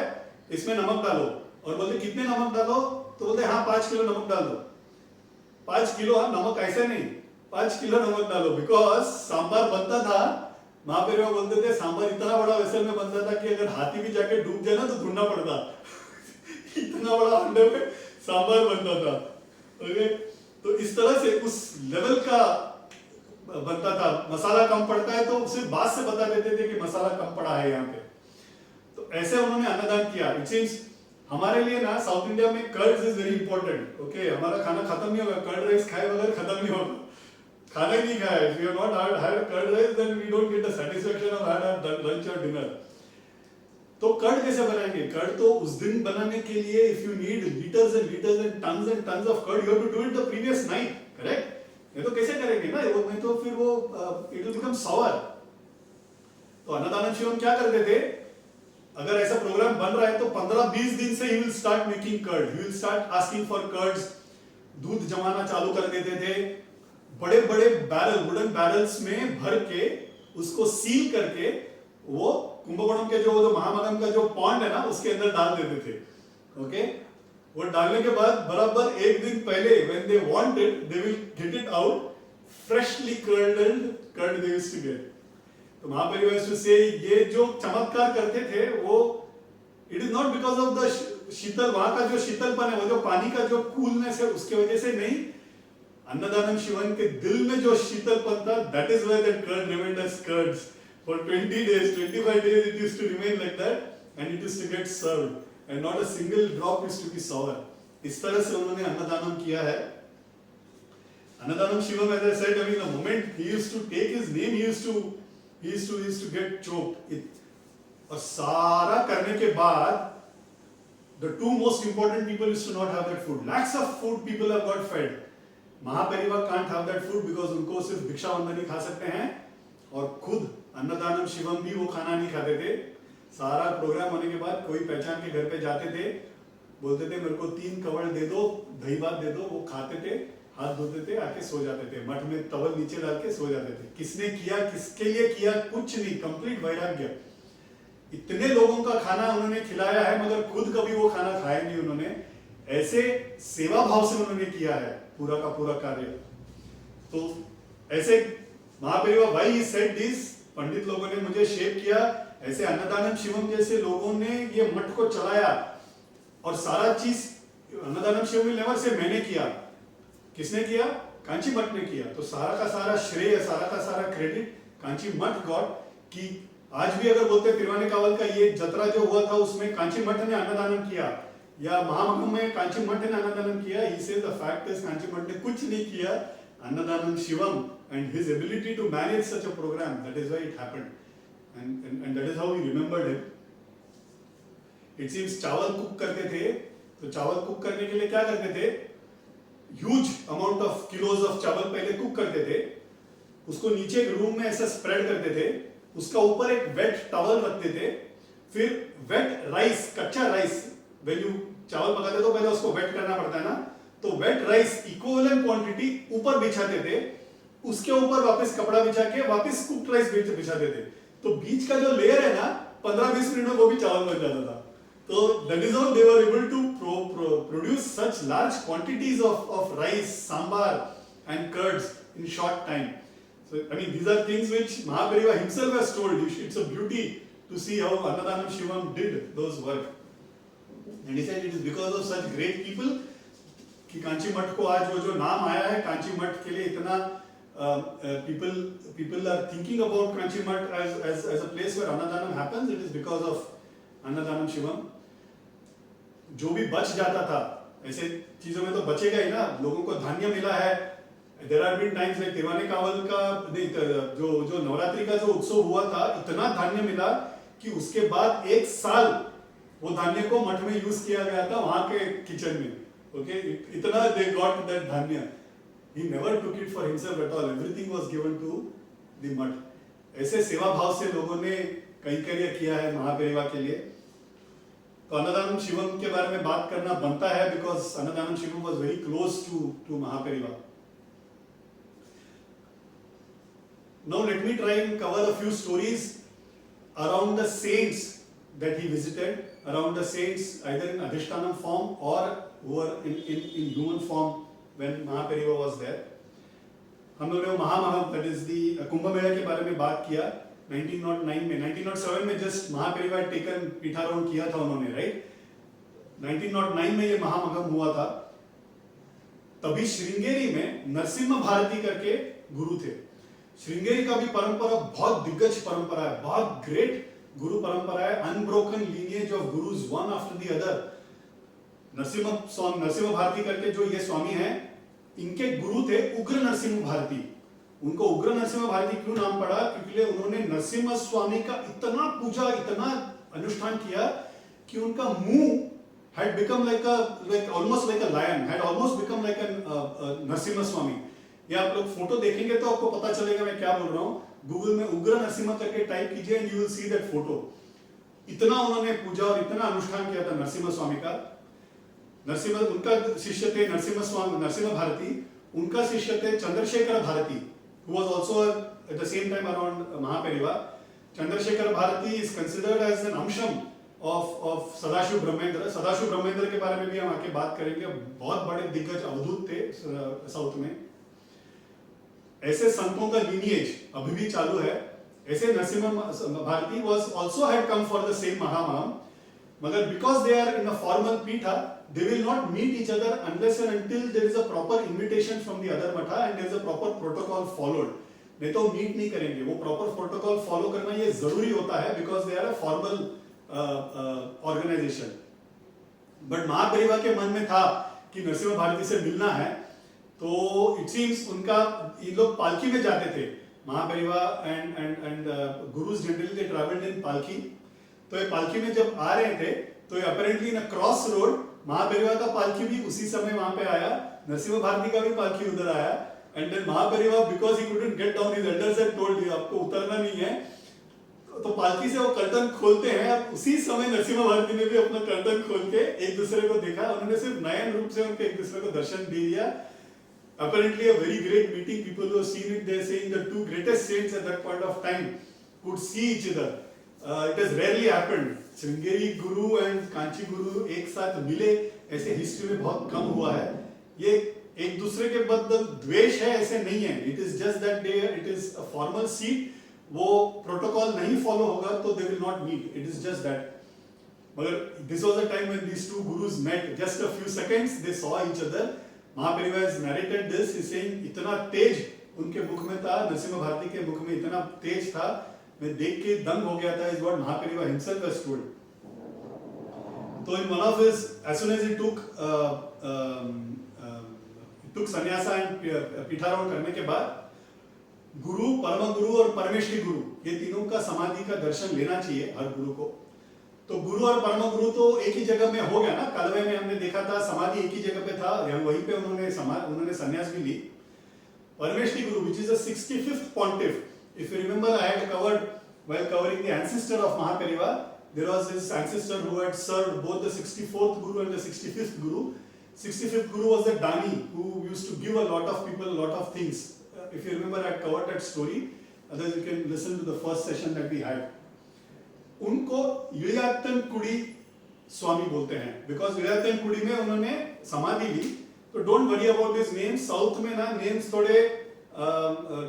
इसमें नमक डालो, और बोलते कितने नमक डालो, तो बोलते हाँ 5 किलो नमक डाल दो। 5 किलो, हाँ नमक ऐसे नहीं, 5 किलो नमक डालो, बिकॉज सांबार बनता था, महापरिवार बोलते थे सांबार इतना बड़ा वेसल में बनता था कि अगर हाथी भी जाके डूब जाए ना तो ढूंढना पड़ता। इतना बड़ा अंडे में सांबार बनता था। ओके, तो इस तरह से उस लेवल का बनता था। मसाला कम पड़ता है तो सिर्फ बात से बता देते थे कि मसाला कम पड़ा है यहाँ पे। तो ऐसे उन्होंने अन्नदान किया। इट मींस हमारे लिए ना साउथ इंडिया में curds is very important. Okay, हमारा खाना खत्म नहीं होगा, कर्ड राइस खाए बगैर खत्म नहीं होगा, खाना ही नहीं खाया। If we have not had curd rice, then we don't get the satisfaction of had lunch or dinner. तो कर्ड कैसे बनाएंगे? कर्ड तो उस दिन बनाने के लिए if you need litres and tons of curd, you have to do it the previous night, correct? ये तो कैसे करेंगे ना, वो नहीं तो फिर वो इट विल बिकम सॉवर। तो अन्नदानम शिवम क्या करते थे, अगर ऐसा प्रोग्राम बन रहा है तो 15-20 दिन से he will start making curd, he will start asking for curds, दूध जमाना चालू कर देते थे, बड़े बड़े बैरल, वुडन बैरल्स में भर के उसको सील करके वो कुंभकोणम के जो महामगम का जो पॉन्ड है ना उसके अंदर डाल देते थे। ओके, वो डालने के बाद बराबर एक दिन पहले when they want it they will get it out freshly curled curd they used to get. तो महापरिवार यूज्ड टू से ये जो चमत्कार करते थे वो it is not because of the शीतल, वहां का जो शीतलपन है, वो जो पानी का जो कूलनेस है उसके वजह से नहीं, अन्नदानम शिवन के दिल में जो शीतलपन था, that is why that curd remained as curds for 20 days, 25 days it used to remain like that and it used to get served and not a single drop used to be sour. इस तरह से उन्होंने अन्नदानम किया है। अन्नदानम Shivam, as I said, I mean the moment he used to take his name, he used to get choked. और सारा करने के बाद the two most important people used to not have that food. Lakhs of food people have got fed. महापरिवा can't have that food because उनको सिर्फ भिक्षा वंदनी खा सकते हैं और खुद अन्नदानम शिवम भी वो खाना नहीं खाते थे। सारा प्रोग्राम होने के बाद कोई पहचान के घर पे जाते थे, बोलते थे मेरे को 3 कवड़ दे दो, दही भात दे दो, वो खाते थे, हाथ धोते थे, आके सो जाते थे, मठ में टवल नीचे डाल के सो जाते थे। किसने किया, किसके लिए किया, कुछ नहीं, कंप्लीट वैराग्य। इतने लोगों का खाना उन्होंने खिलाया है मगर खुद कभी वो खाना खाया नहीं उन्होंने, ऐसे सेवा भाव से उन्होंने किया है पूरा का पूरा कार्य। तो ऐसे महापरिवा भाई सेड दिस, पंडित लोगों ने मुझे शेप किया, ऐसे अन्नदानम शिवम जैसे लोगों ने ये मठ को चलाया और सारा चीज अन्नदानम शिवम नेवर से मैंने किया, किसने किया? कांची मठ ने किया। तो सारा का सारा श्रेय, सारा का सारा क्रेडिट कांची मठ गॉट। कि आज भी अगर बोलते तिरवाने कावल का ये जतरा जो हुआ था उसमें कांची मठ ने अन्नदानम किया या महामगम में कांची मठ ने अन्नदानम किया, he says the fact is Kanchi मठ ने कुछ नहीं किया, अन्नदानम Shivam and his ability to manage such a program, that is why it happened and that is how we remembered him. It seems चावल कुक करते थे, तो चावल कुक करने के लिए क्या करते थे, huge amount of kilos of चावल पहले कुक करते थे, उसको नीचे एक रूम में ऐसा स्प्रेड करते थे, उसका ऊपर एक वेट टॉवल रखते थे, फिर वेट राइस, कच्चा राइस, when you चावल पकाते तो पहले उसको वेट करना पड़ता है ना, तो वेट राइस इक्विवेलेंट क्वांटिटी ऊपर बिछाते थे, उसके ऊपर वापस कपड़ा बिछा के वापस कुक्ड राइस बिछाते थे। तो बीच का जो लेयर है ना 15-20 मिनट में वो भी चावल बन जाता था। तो that is how they were able to produce such large quantities of rice, sambar and curds in short time. So I mean these are things which Mahapariva himself has told. It's a beauty to see how Annadanam Shivam did those work. And he said it is because of such great people कि कांची मठ को आज वो जो नाम आया है, कांची मठ के लिए इतना people are thinking about Kanchi Math as a place where Annadanam happens. It is because of Annadanam Shivam. जो भी बच जाता था, ऐसे चीजों में तो बचेगा ही ना, लोगों को धान्य मिला है। There have been times like तिरवाने कावल का जो नवरात्रि का जो उत्सव हुआ था, इतना धान्य मिला कि उसके बाद 1 साल वो धान्य को मठ में यूज किया गया था वहां के किचन में। ओके, इतना they got that धान्य। He never took it for himself at all. Everything was given to the mud. ऐसे सेवा भाव से लोगों ने कैंकर्य किया है महापरिवा के लिए। तो अन्नदानम शिवम के बारे में बात करना बनता है because annadanam Shivam was very close to महापरिवा. Now let me try and cover a few stories around the saints that he visited, around the saints either in Adhishtanam form or who were in human form when Mahapariva was there. हम लोगों ने Mahamaham that is the Kumbh Mela के बारे में बात किया 1909 में, 1907 में जस्ट महापरिवा टेकन पीठारोहण किया था उन्होंने, राइट? 1909 में ये महामहम हुआ था। तभी श्रृंगेरी में नरसिम्हा भारती करके गुरु थे। श्रृंगेरी का भी परंपरा बहुत दिग्गज परंपरा है, बहुत ग्रेट गुरु परंपरा है, unbroken lineage of gurus one after the other. Narasimha Bharati करके जो ये स्वामी हैं, इनके गुरु थे उग्र नरसिम्हा भारती। उनको उग्र नरसिम्हा भारती क्यों नाम पड़ा? क्योंकि उन्होंने नरसिम्हा स्वामी का इतना पूजा, इतना अनुष्ठान किया कि उनका मुंह had become like almost like a lion, had almost become like a Narasimha स्वामी। ये आप लोग फोटो देखेंगे तो आपको पता चलेगा मैं क्या बोल रहा हूँ। गूगल में उग्र नरसिम्हा करके टाइप कीजिए and you will see that photo. इतना उन्होंने पूजा और इतना अनुष्ठान किया था नरसिम्हा स्वामी का। नरसिम्हा उनका शिष्य थे नरसिम्हा भारती, उनका शिष्य थे Chandrashekhar Bharti, who was also at the same time around Mahapariva. Chandrashekhar Bharti is considered as an amsham of Sadashiv Brahmendra. Sadashiva Brahmendra के बारे में भी हम आके बात करेंगे, बहुत बड़े दिग्गज अवधूत थे साउथ में। ऐसे संतों का lineage अभी भी चालू है। ऐसे Narasimha Bharti was also had come for the same Mahamaham, मगर because they are in a formal पीठा, they will not meet each other unless and until there is a proper invitation from the other matha and there is a proper protocol followed. नहीं तो meet नहीं करेंगे। वो proper protocol follow करना ये जरूरी होता है because they are a formal organization. But Mahaperiyava के मन में था कि नरसिम्हा भारती से मिलना है, तो इट सीम्स उनका ये लोग पालकी में जाते थे। Mahaperiyava and gurus generally they travelled in palki. तो ये पालकी में जब आ रहे थे तो अपेरेंटली इन क्रॉस रोड महापरिवा का पालकी भी उसी समय वहां पे आया, नरसिम्हा भारती का भी पालकी उधर आया। And then Mahaperiyava because he couldn't get down, his elders had told you आपको उतरना नहीं है, तो पालकी से वो कर्तन खोलते हैं। अब उसी समय नरसिम्हा भारती ने भी अपना कर्तन खोल के एक दूसरे को देखा। उन्होंने सिर्फ नयन रूप से उनके एक दूसरे को दर्शन दे दिया। Apparently a very great meeting, people who have seen it, they are saying the two greatest saints at that point of time could see each other. It has rarely happened. Sringeri Guru and Kanchi गुरु एक साथ मिले, ऐसे history में बहुत कम हुआ है। ये एक दूसरे के बदल द्वेष है ऐसे नहीं है। It is just that it is a formal seat, वो प्रोटोकॉल नहीं फॉलो होगा तो they will not meet, it is just that. मगर this was the time when these two gurus met, just a few seconds they saw each other. Mahaperiyava has narrated this, he saying इतना तेज उनके मुख में था, नरसिम्हा भारती के मुख में इतना तेज था, मैं देख के दंग हो गया था, is what Mahaperiyava himself has told. तो in one of his as soon as he took sannyasa and पीठारोहण करने के बाद गुरु, परम गुरु और परमेष्ठी गुरु, ये तीनों का समाधि का दर्शन लेना चाहिए हर गुरु को। तो गुरु और परम गुरु तो एक ही जगह में हो गया ना। कलवे में हमने देखा था समाधि एक ही जगह पे था, वहीं पे उन्होंने संन्यास भी ली। परमेष्ठी गुरु which is the 65th pontiff, if you remember I had covered while covering the ancestor of Mahapariva, there was this ancestor who had served both the 64th guru and the 65th guru. 65th guru was the Dani who used to give a lot of people a lot of things. If you remember, I covered that story. Otherwise, you can listen to the first session that we had. उनको इलियात्तन कुड़ी स्वामी बोलते हैं, because इलियात्तन कुड़ी में उन्होंने समाधि ली। तो don't worry about these names. South में ना names थोड़े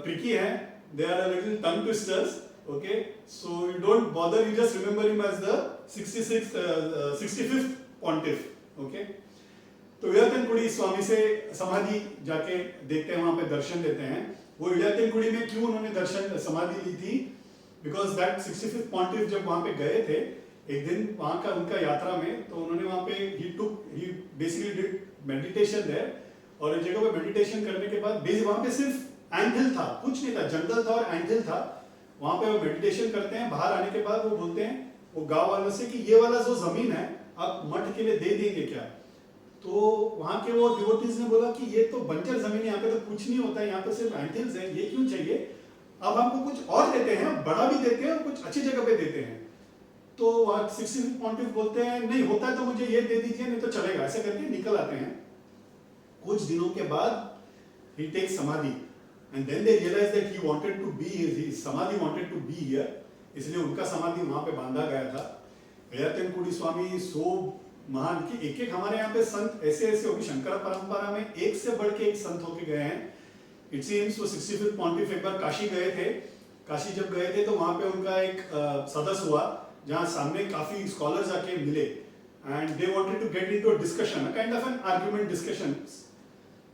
tricky हैं. They are a little tongue twisters. Okay, so you don't bother. You just remember him as the 65th pontiff. Okay. तो इलियात्तनकुड़ी स्वामी से समाधि जाके देखते हैं, वहां पे दर्शन देते हैं। वो इलियात्तनकुड़ी में क्यों उन्होंने दर्शन समाधि ली थी? बिकॉज दैट 65th pontiff जब वहां पे गए थे एक दिन वहां का उनका यात्रा में, तो उन्होंने वहां पे he basically did meditation there, और एक जगह पे मेडिटेशन करने के बाद वहां पे सिर्फ एंथल था, कुछ नहीं था, जंगल था और एंथल था। वहां पे वो मेडिटेशन करते हैं, बाहर आने के बाद वो बोलते हैं वो गांव वालों से कि ये वाला जो जमीन है आप मठ के लिए दे देंगे क्या? तो वहां के वो डिवोटीज ने बोला कि ये तो बंजर जमीन है, यहाँ पे तो कुछ नहीं होता है, यहाँ पे सिर्फ एंथल्स है, ये क्यों चाहिए? अब हमको कुछ और देते हैं, बड़ा भी देते हैं और कुछ अच्छी जगह पे देते हैं। तो 65th pontiff बोलते हैं नहीं होता है तो मुझे ये दे दीजिए, नहीं तो चलेगा, ऐसे करके निकल आते हैं। कुछ दिनों के बाद he takes samadhi and then they realize that he wanted to be his samadhi wanted to be here, इसलिए उनका समाधि वहां पे बांधा गया था। इलियात्तनकुड़ी स्वामी सो महान कि एक एक हमारे यहाँ पे संत ऐसे ऐसे होगी, शंकर परंपरा में एक से बढ़ के एक संत होके गए हैं। इट सीम्स वो 65th pontiff एक बार काशी गए थे। काशी जब गए थे तो वहां पे उनका एक सदस्य हुआ जहां सामने काफी स्कॉलर्स आके मिले and they wanted to get into a discussion, a kind of an argument discussion.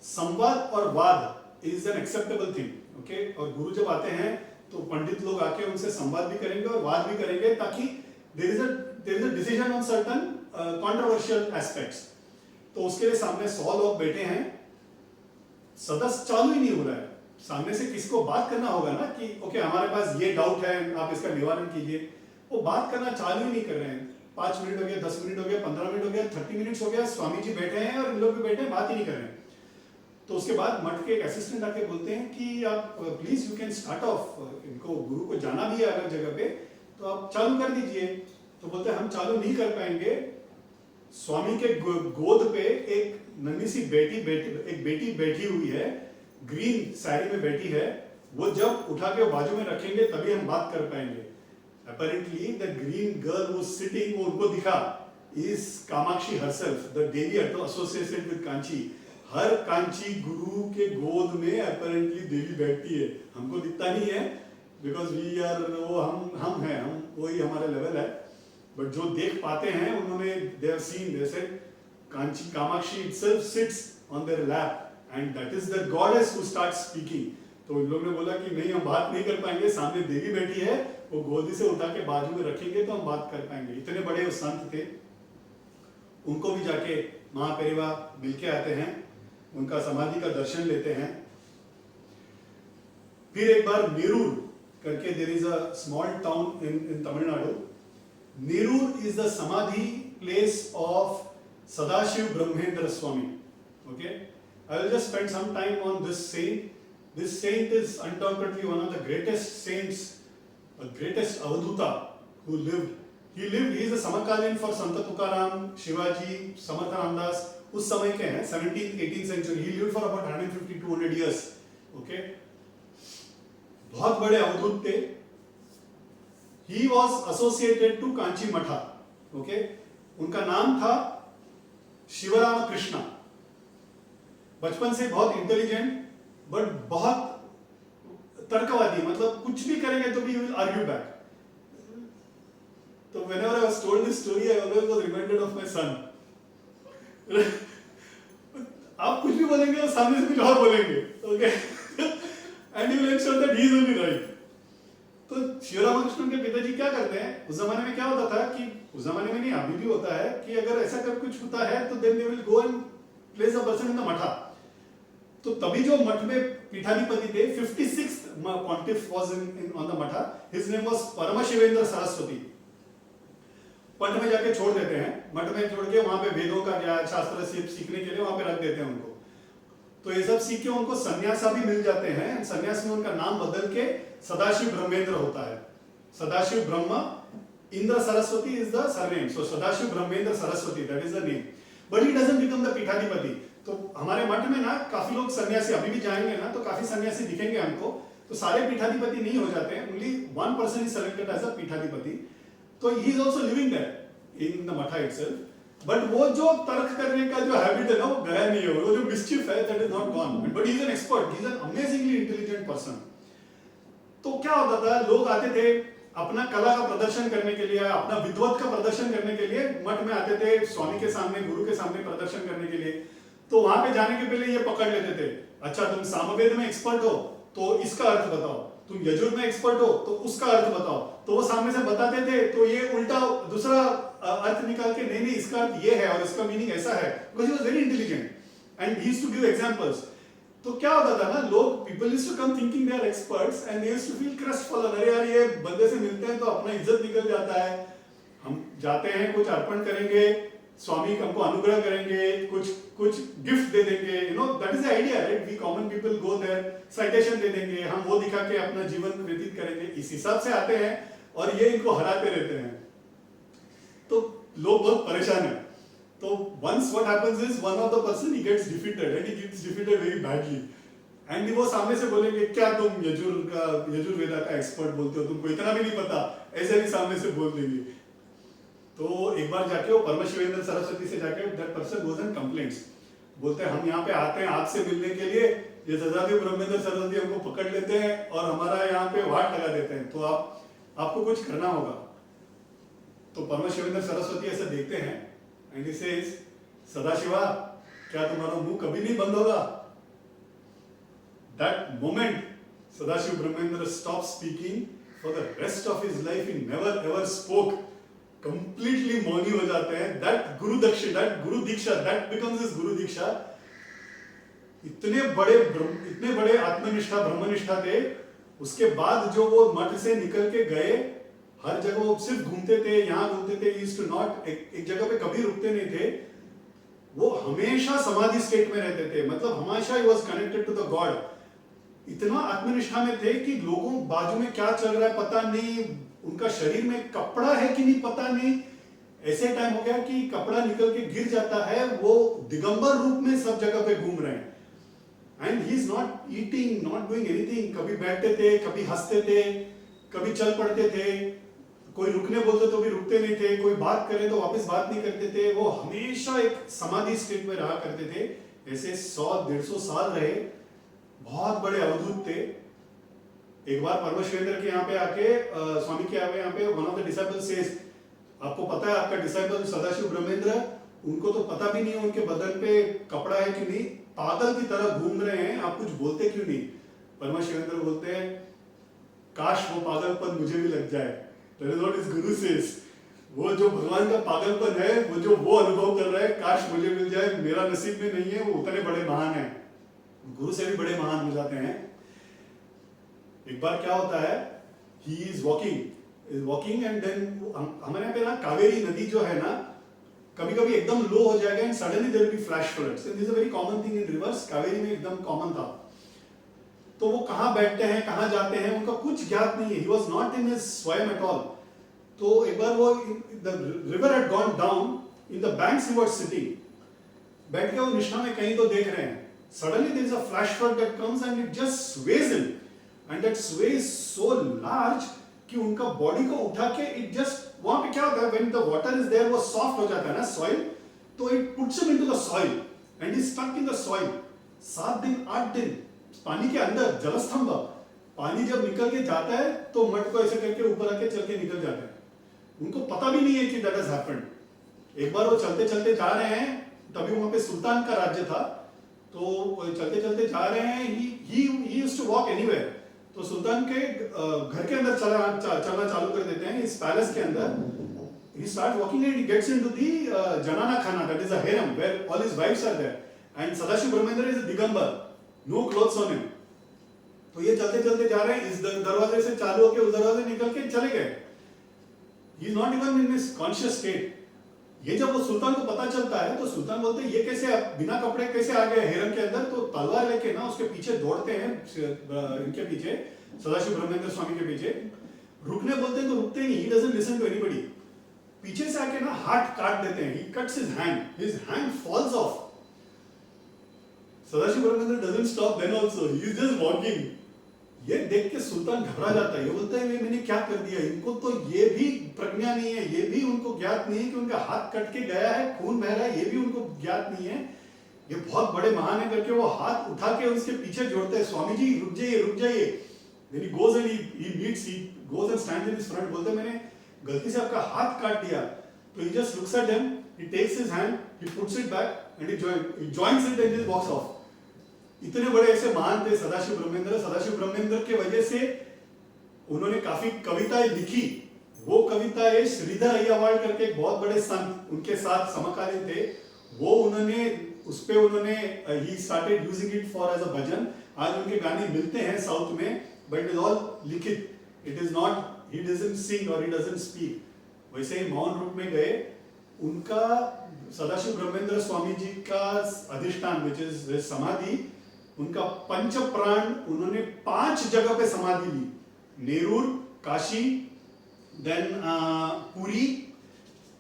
संवाद और वाद is an acceptable thing, okay. और गुरु जब आते हैं तो पंडित लोग आके उनसे संवाद भी करेंगे और वाद भी करेंगे, ताकि there is a decision on certain controversial aspects. तो उसके लिए सामने 100 लोग बैठे हैं, सदस्य चालू ही नहीं हो रहा है। सामने से किसको बात करना होगा ना कि ओके हमारे पास ये डाउट है, आप इसका निवारण कीजिए। वो बात करना चालू ही नहीं कर रहे हैं। 5 मिनट हो गया, 10 मिनट हो गया, 15 मिनट हो गया, 30 मिनट्स हो गया, स्वामी जी बैठे हैं और इन लोग भी बैठे हैं, बात ही नहीं कर रहे हैं। तो उसके बाद मठ के एक असिस्टेंट आके बोलते हैं कि आप please you can start of, इनको गुरु को जाना भी है अलग जगह पे, तो आप चालू कर दीजिए। तो बोलते हैं हम चालू नहीं कर पाएंगे, स्वामी के गोद पे एक नन्ही सी एक बेटी बैठी हुई है, ग्रीन साड़ी में बैठी है, वो जब उठा के बाजू में रखेंगे तभी हम बात कर पाएंगे। Apparently the green girl who was sitting, वो उनको दिखा, is Kamakshi herself, the Devi associated with Kanchi. हर कांची गुरु के गोद में apparently देवी बैठती है, हमको दिखता नहीं है because we are, वो हम हैं, हम वही हमारा लेवल है, बट जो देख पाते हैं उन्होंने they have seen, they said Kanchi Kamakshi itself sits on their lap and that is the goddess who starts speaking। तो इन लोगों ने बोला कि नहीं हम बात नहीं कर पाएंगे, सामने देवी बैठी है, वो गोदी से उठा के बाजू में रखेंगे तो हम बात कर पाएंगे। इतने बड़े वो संत थे, उनको भी जाके महापेरिवा मिलके आते हैं, उनका समाधि का दर्शन लेते हैं। फिर एक बार नेरूर करके, there is a small town in Tamil Nadu, Nerur is the samadhi place of Sadashiva Brahmendra Swami. Okay, I will just spend some time on this saint. This saint is undoubtedly one of the greatest saints, the greatest Avadhuta who lived. He is a Samarkalin for Sant Tukaram, Shivaji, Samarth Ramdas. उस समय के हैं 17th 18th century. He lived for about 150-200 years. Okay, बहुत बड़े अवधूत थे। He was associated to Kanchi मठा। Okay, उनका नाम था शिवराम कृष्णा। बचपन से बहुत इंटेलिजेंट, बट बहुत तर्कवादी, मतलब कुछ भी करेंगे तो भी विल आर्ग्यू बैक। तो whenever I was told this story, I always was reminded of my son। आप कुछ भी बोलेंगे और सामने से कुछ और बोलेंगे, okay, and you will ensure that he is only right। तो शिवरामकृष्णन के पिताजी क्या करते हैं, उस जमाने में क्या होता था कि, उस जमाने में नहीं अभी भी होता है कि अगर ऐसा कर कुछ होता है तो then they will go and place a person in the मठा। तो तभी जो मठ में पीठाधिपति थे, 56th pontiff was on the मठा, his name was परमशिवेंद्र सरस्वती। मठ में जाके छोड़ देते हैं, मठ में छोड़ के वहां पे वेदों का ज्ञान शास्त्र सीखने के लिए वहां पे रख देते हैं उनको। तो ये सब सीख के उनको सन्यासा भी मिल जाते हैं। सन्यास में उनका नाम बदल के सदाशिव ब्रह्मेंद्र होता है। Sadashiva Brahma, Indra Saraswati is the surname, so Sadashiva Brahmendra Saraswati, that is the name, but he doesn't become the peethadhipati. तो हमारे मठ में ना काफी लोग सन्यासी, अभी भी जाएंगे ना तो काफी सन्यासी दिखेंगे हमको, तो सारे पीठाधिपति नहीं हो जाते हैं, only 1% is selected as a peethadhipati. तो he is also living there in the matha itself, but वो जो तर्क करने का जो हैबिट है ना वो गया नहीं है, वो जो मिस्चिफ है that is not gone, but he is an expert, he is an amazingly intelligent person. तो क्या होता था, लोग आते थे अपना कला का प्रदर्शन करने के लिए, अपना विद्वत का प्रदर्शन करने के लिए मठ में आते थे, स्वामी के सामने, गुरु के सामने प्रदर्शन करने के लिए। तो वहां पे जाने के पहले ये पकड़ लेते थे, अच्छा तुम सामवेद में एक्सपर्ट हो तो इसका अर्थ बताओ, तुम यजुर में एक्सपर्ट हो तो उसका अर्थ बताओ। तो वो सामने से बताते थे तो ये उल्टा दूसरा अर्थ निकाल के, नहीं इसका अर्थ ये है और इसका मीनिंग ऐसा है, because he was very intelligent and he used to give examples. तो क्या होता था ना, लोग, people used to come thinking they are experts and they used to feel crestfallen, अरे यार ये बंदे से मिलते हैं तो अपना इज्जत निकल जाता है, हम जाते हैं कुछ अर्पण करेंगे, स्वामी हमको अनुग्रह करेंगे, कुछ गिफ्ट दे देंगे, you know that is the idea, right? We common people go there, citation दे देंगे, हम वो दिखा के अपना जीवन व्यतीत करेंगे, इस हिसाब से आते हैं और ये इनको हराते रहते हैं। तो लोग बहुत परेशान हैं। तो once what happens is one of the person he gets defeated and he gets defeated very badly and वो सामने से बोलेंगे क्या तुम यजुर्वेदा का एक्सपर्ट बोलते हो, तुमको इतना भी नहीं पता, ऐसे भी सामने से बोल देंगे। तो एक बार जाके वो परमशिवेंद्र सरस्वती से जाके that person goes and complains, बोलते हैं हम यहाँ पे आते हैं आपसे मिलने के लिए, ये सदाशिव ब्रह्मेंद्र सरस्वती हमको पकड़ लेते हैं और हमारा यहाँ पे वाट लगा देते हैं, तो आपको कुछ करना होगा। तो परमशिवेंद्र सरस्वती ऐसे देखते हैं and he says, सदाशिवा क्या तुम्हारा मुंह कभी नहीं बंद होगा? That moment Sadashiv Brahmendra stopped speaking, for the rest of his life he never ever spoke, completely Mauni हो जाते हैं। That Guru Diksha, that becomes his गुरु दीक्षा। इतने बड़े आत्मनिष्ठा ब्रह्मनिष्ठा थे, उसके बाद जो वो मठ से निकल के गए, हर जगह वो सिर्फ घूमते थे, यहाँ घूमते थे, यूज्ड टू नॉट एक जगह पे कभी रुकते नहीं थे, वो हमेशा समाधि स्टेट में रहते थे, मतलब हमेशा he was connected to the god. इतना आत्मनिष्ठा में थे कि लोगों बाजू में क्या चल रहा है पता नहीं, उनका शरीर में कपड़ा है कि नहीं पता नहीं, ऐसे टाइम हो गया कि कपड़ा निकल के गिर जाता है, वो दिगंबर रूप में सब जगह पे घूम रहे हैं। And he is not eating, not doing anything, कभी बैठते थे, कभी हंसते थे, कभी चल पड़ते थे, कोई रुकने बोलते तो भी रुकते नहीं थे, कोई बात करे तो वापस बात नहीं करते थे, वो हमेशा एक समाधि स्टेट में रहा करते थे। ऐसे 100-150 साल रहे, बहुत बड़े अवधूत थे। एक बार परमेश्वरेंद्र के यहाँ पे आके स्वामी के यहाँ पे one of the disciple says, आपको पता है आपका डिसाइपल सदाशिव ब्रह्मेंद्र, उनको तो पता भी नहीं है उनके बदन पे कपड़ा है कि नहीं, पागल की तरह घूम रहे हैं, आप कुछ बोलते क्यों नहीं? परमेश्वरेंद्र बोलते हैं, काश वो पागलपन मुझे भी लग जाए। That is what his guru says. वो जो भगवान का पागलपन है, वो जो वो अनुभव कर रहा है, काश मुझे मिल जाए, मेरा नसीब में नहीं है, वो उतने बड़े महान है, गुरु से भी बड़े महान हो जाते हैं। एक बार क्या होता है, he is walking and then हमारे यहाँ पे ना कावेरी नदी जो है ना, कभी कभी एकदम लो हो जाएगा and suddenly there will be flash floods, and this is a very common thing in rivers, Kaveri में एकदम कॉमन था। तो वो कहाँ बैठते हैं, कहाँ जाते हैं, उनका कुछ ज्ञात नहीं है, he was not in his swayam at all। तो एक बार वो the river had gone down, in the banks he was sitting, बैठ के वो निष्ठा में कहीं तो देख रहे हैं, suddenly there is a flash flood that comes and it just sways him, and that sway is so large कि उनका बॉडी को उठा के it just, वहां पे क्या होता है, when the water is there वो सॉफ्ट हो जाता है ना soil, तो it puts him into the soil and he is stuck in the soil। 7 दिन 8 दिन पानी के अंदर, जलस्तंभ, पानी जब निकल के जाता है तो मट को ऐसे करके ऊपर आके चल के निकल जाता है, उनको पता भी नहीं है कि दैट हैज हैपेंड। एक बार वो चलते चलते जा रहे हैं, तभी वहां पे सुल्तान का राज्य था, तो चलते चलते जा रहे हैं, he used to walk anywhere, तो सुल्तान के घर के अंदर चलना चालू कर देते हैं, इस पैलेस के अंदर। he start walking and he gets into the janana khana, that is a harem where all his wives are there, and Sadashiv Brahmendra is a digambar, no clothes on him। तो ये चलते चलते जा रहे हैं, इस दरवाजे से चालू होके उस दरवाजे निकल के चले गए, he is not even in his conscious state। ये जब वो सुल्तान को पता चलता है तो सुल्तान बोलते हैं, ये कैसे बिना कपड़े कैसे आ गए हेरम के अंदर? तो तलवार लेके ना उसके पीछे दौड़ते हैं, इनके पीछे, सदाशिव ब्रह्मेंद्र स्वामी के पीछे, रुकने बोलते हैं तो रुकते ही नहीं, he doesn't listen to anybody, पीछे से आके ना हाथ काट देते हैं, he cuts his hand falls off। Sadashiv Brahmendra doesn't stop then also, he is just walking। ये देख के सुल्तान घबरा जाता है, ये बोलता है मैंने क्या कर दिया, इनको तो ये भी प्रज्ञा नहीं है, ये भी उनको ज्ञात नहीं है कि उनका हाथ कट के गया है, खून बह रहा है, ये भी उनको ज्ञात नहीं है, ये बहुत बड़े महान है करके वो हाथ उठा के उसके पीछे जोड़ते हैं, स्वामी जी रुक जाइए रुक जाइए। Then he goes and he goes and stands in his front, बोलते हैं मैंने गलती से आपका हाथ काट दिया। तो he just looks at them, he takes his hand, he puts it back and he joins it and just walks off। इतने बड़े ऐसे महान थे सदाशिव ब्रह्मेंद्र। सदाशिव ब्रह्मेंद्र के वजह से उन्होंने काफी कविताएं लिखी, वो कविताएं श्रीधर अय्यावाड़ करके एक बहुत बड़े संत उनके साथ समकालीन थे, वो उन्होंने उस पे उन्होंने he started using it for as a bhajan. आज उनके गाने मिलते हैं साउथ में, बट इट इज ऑल लिखित, it is not, he doesn't sing और ही डजंट स्पीक। वैसे ही मौन रूप में गए, उनका सदाशिव ब्रह्मेंद्र स्वामी जी का अधिष्ठान विच इज समाधि, उनका पंच प्राण उन्होंने 5 जगह पे समाधि ली, नेरूर, काशी, देन पुरी,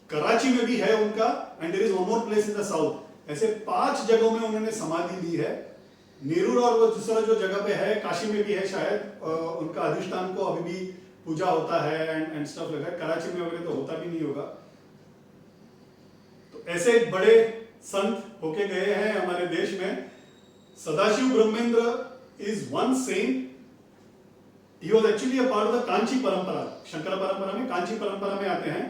कराची में भी है उनका, and there is one more place in the south. ऐसे 5 जगहों में उन्होंने समाधि ली है। नेरूर और वो दूसरा जो जगह पे है, काशी में भी है शायद, उनका अधिष्ठान को अभी भी पूजा होता है एंड स्टफ लगा है। कराची में वगैरह तो होता भी नहीं होगा। तो ऐसे बड़े संत होके गए हैं हमारे देश में। Sadashiv Brahmendra is one saint, he was actually a part of the Kanchi parampara, Shankara parampara में, Kanchi parampara में आते हैं,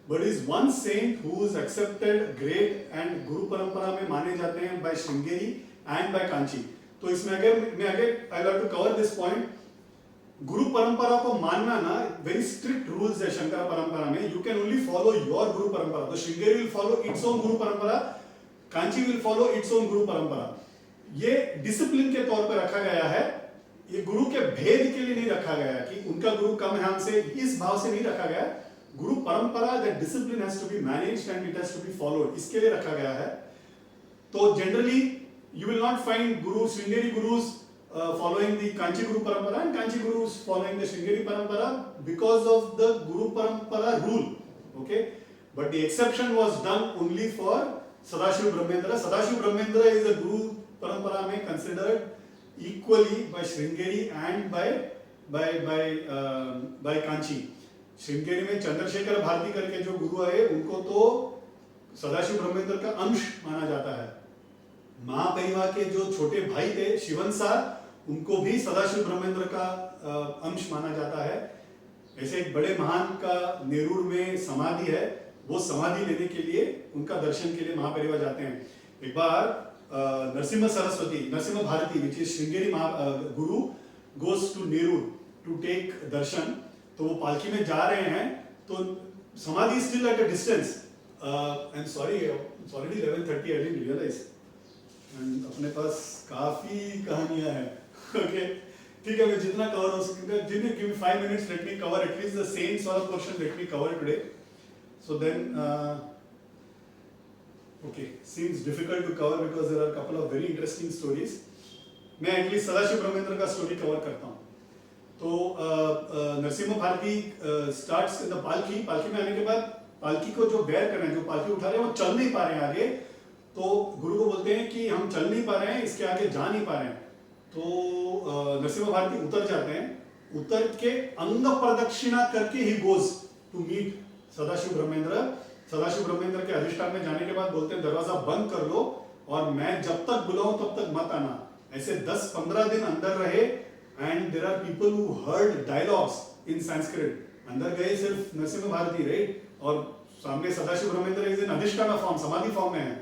but is one saint who is accepted great and Guru parampara में माने जाते हैं by Sringeri and by Kanchi। तो इसमें अगर I like to cover this point, गुरु परंपरा को मानना ना very strict rules है शंकरा परंपरा में, you can only follow your Guru परंपरा। तो Sringeri will follow its own Guru परंपरा, Kanchi will follow its own Guru परंपरा। ये डिसिप्लिन के तौर पर रखा गया है, ये गुरु के भेद के लिए नहीं रखा गया कि उनका गुरु कम है हमसे, इस भाव से नहीं रखा गया। गुरु परंपरा, that discipline has to be managed and it has to be followed, इसके लिए रखा गया है। तो generally you will not find guru Sringeri gurus following the Kanchi Guru Parampara and Kanchi gurus following the Sringeri Parampara because of the Guru Parampara rule, okay? But the exception was done only for Sadashiv Brahmendra. Sadashiv Brahmendra is a Guru Parampara mein considered equally by Sringeri and by Kanchi. Sringeri में चंद्रशेखर भारती करके जो गुरु आए उनको तो सदाशिव ब्रह्मेंद्र का अंश माना जाता है। महापरिवार के जो छोटे भाई थे शिवन सार, उनको भी सदाशिव ब्रह्मेंद्र का अंश माना जाता है। ऐसे एक बड़े महान का नेरूर में समाधि है, वो समाधि लेने के लिए, उनका दर्शन के लिए महापरिवार जाते हैं। एक बार Narasimha Saraswati, Narasimha Bharati which is Sringeri guru goes to Nerur to take darshan, तो वो पालकी में जा रहे हैं तो samadhi still at a distance. I am sorry, it's already 11:30, I didn't realise. अपने पास काफी कहानियां हैं, ओके ठीक है, मैं जितना कवर हो सकूंगा, give me 5 minutes, let me cover at least the same sort of portion, let me cover today, so then okay seems difficult to cover because there are couple of very interesting stories. मैं at least Sadashiva Brahmendra का story cover करता हूँ। तो Narasimha Bharati starts in the palki, पालकी में आने के बाद पालकी को जो बेयर कर रहे हैं, जो पालकी उठा रहे हैं, वो चल नहीं पा रहे हैं आगे, तो गुरु को बोलते हैं कि हम चल नहीं पा रहे हैं, इसके आगे जा नहीं पा रहे हैं। तो नरसिम्हा भारती उतर जाते हैं, उतर के अंग प्रदक्षिणा करके ही goes to meet Sadashiva Brahmendra. Sadashiva Brahmendra के अधिष्ठान में जाने के बाद बोलते हैं दरवाजा बंद कर लो और मैं जब तक बुलाऊं तब तक मत आना। ऐसे 10-15 दिन अंदर रहे and there are people who heard dialogues in Sanskrit. अंदर गए सिर्फ नरसिम्हा भारती, राइट, और सामने सदाशिव ब्रह्मेंद्र इज इन अधिष्ठान फॉर्म, समाधि फॉर्म में है,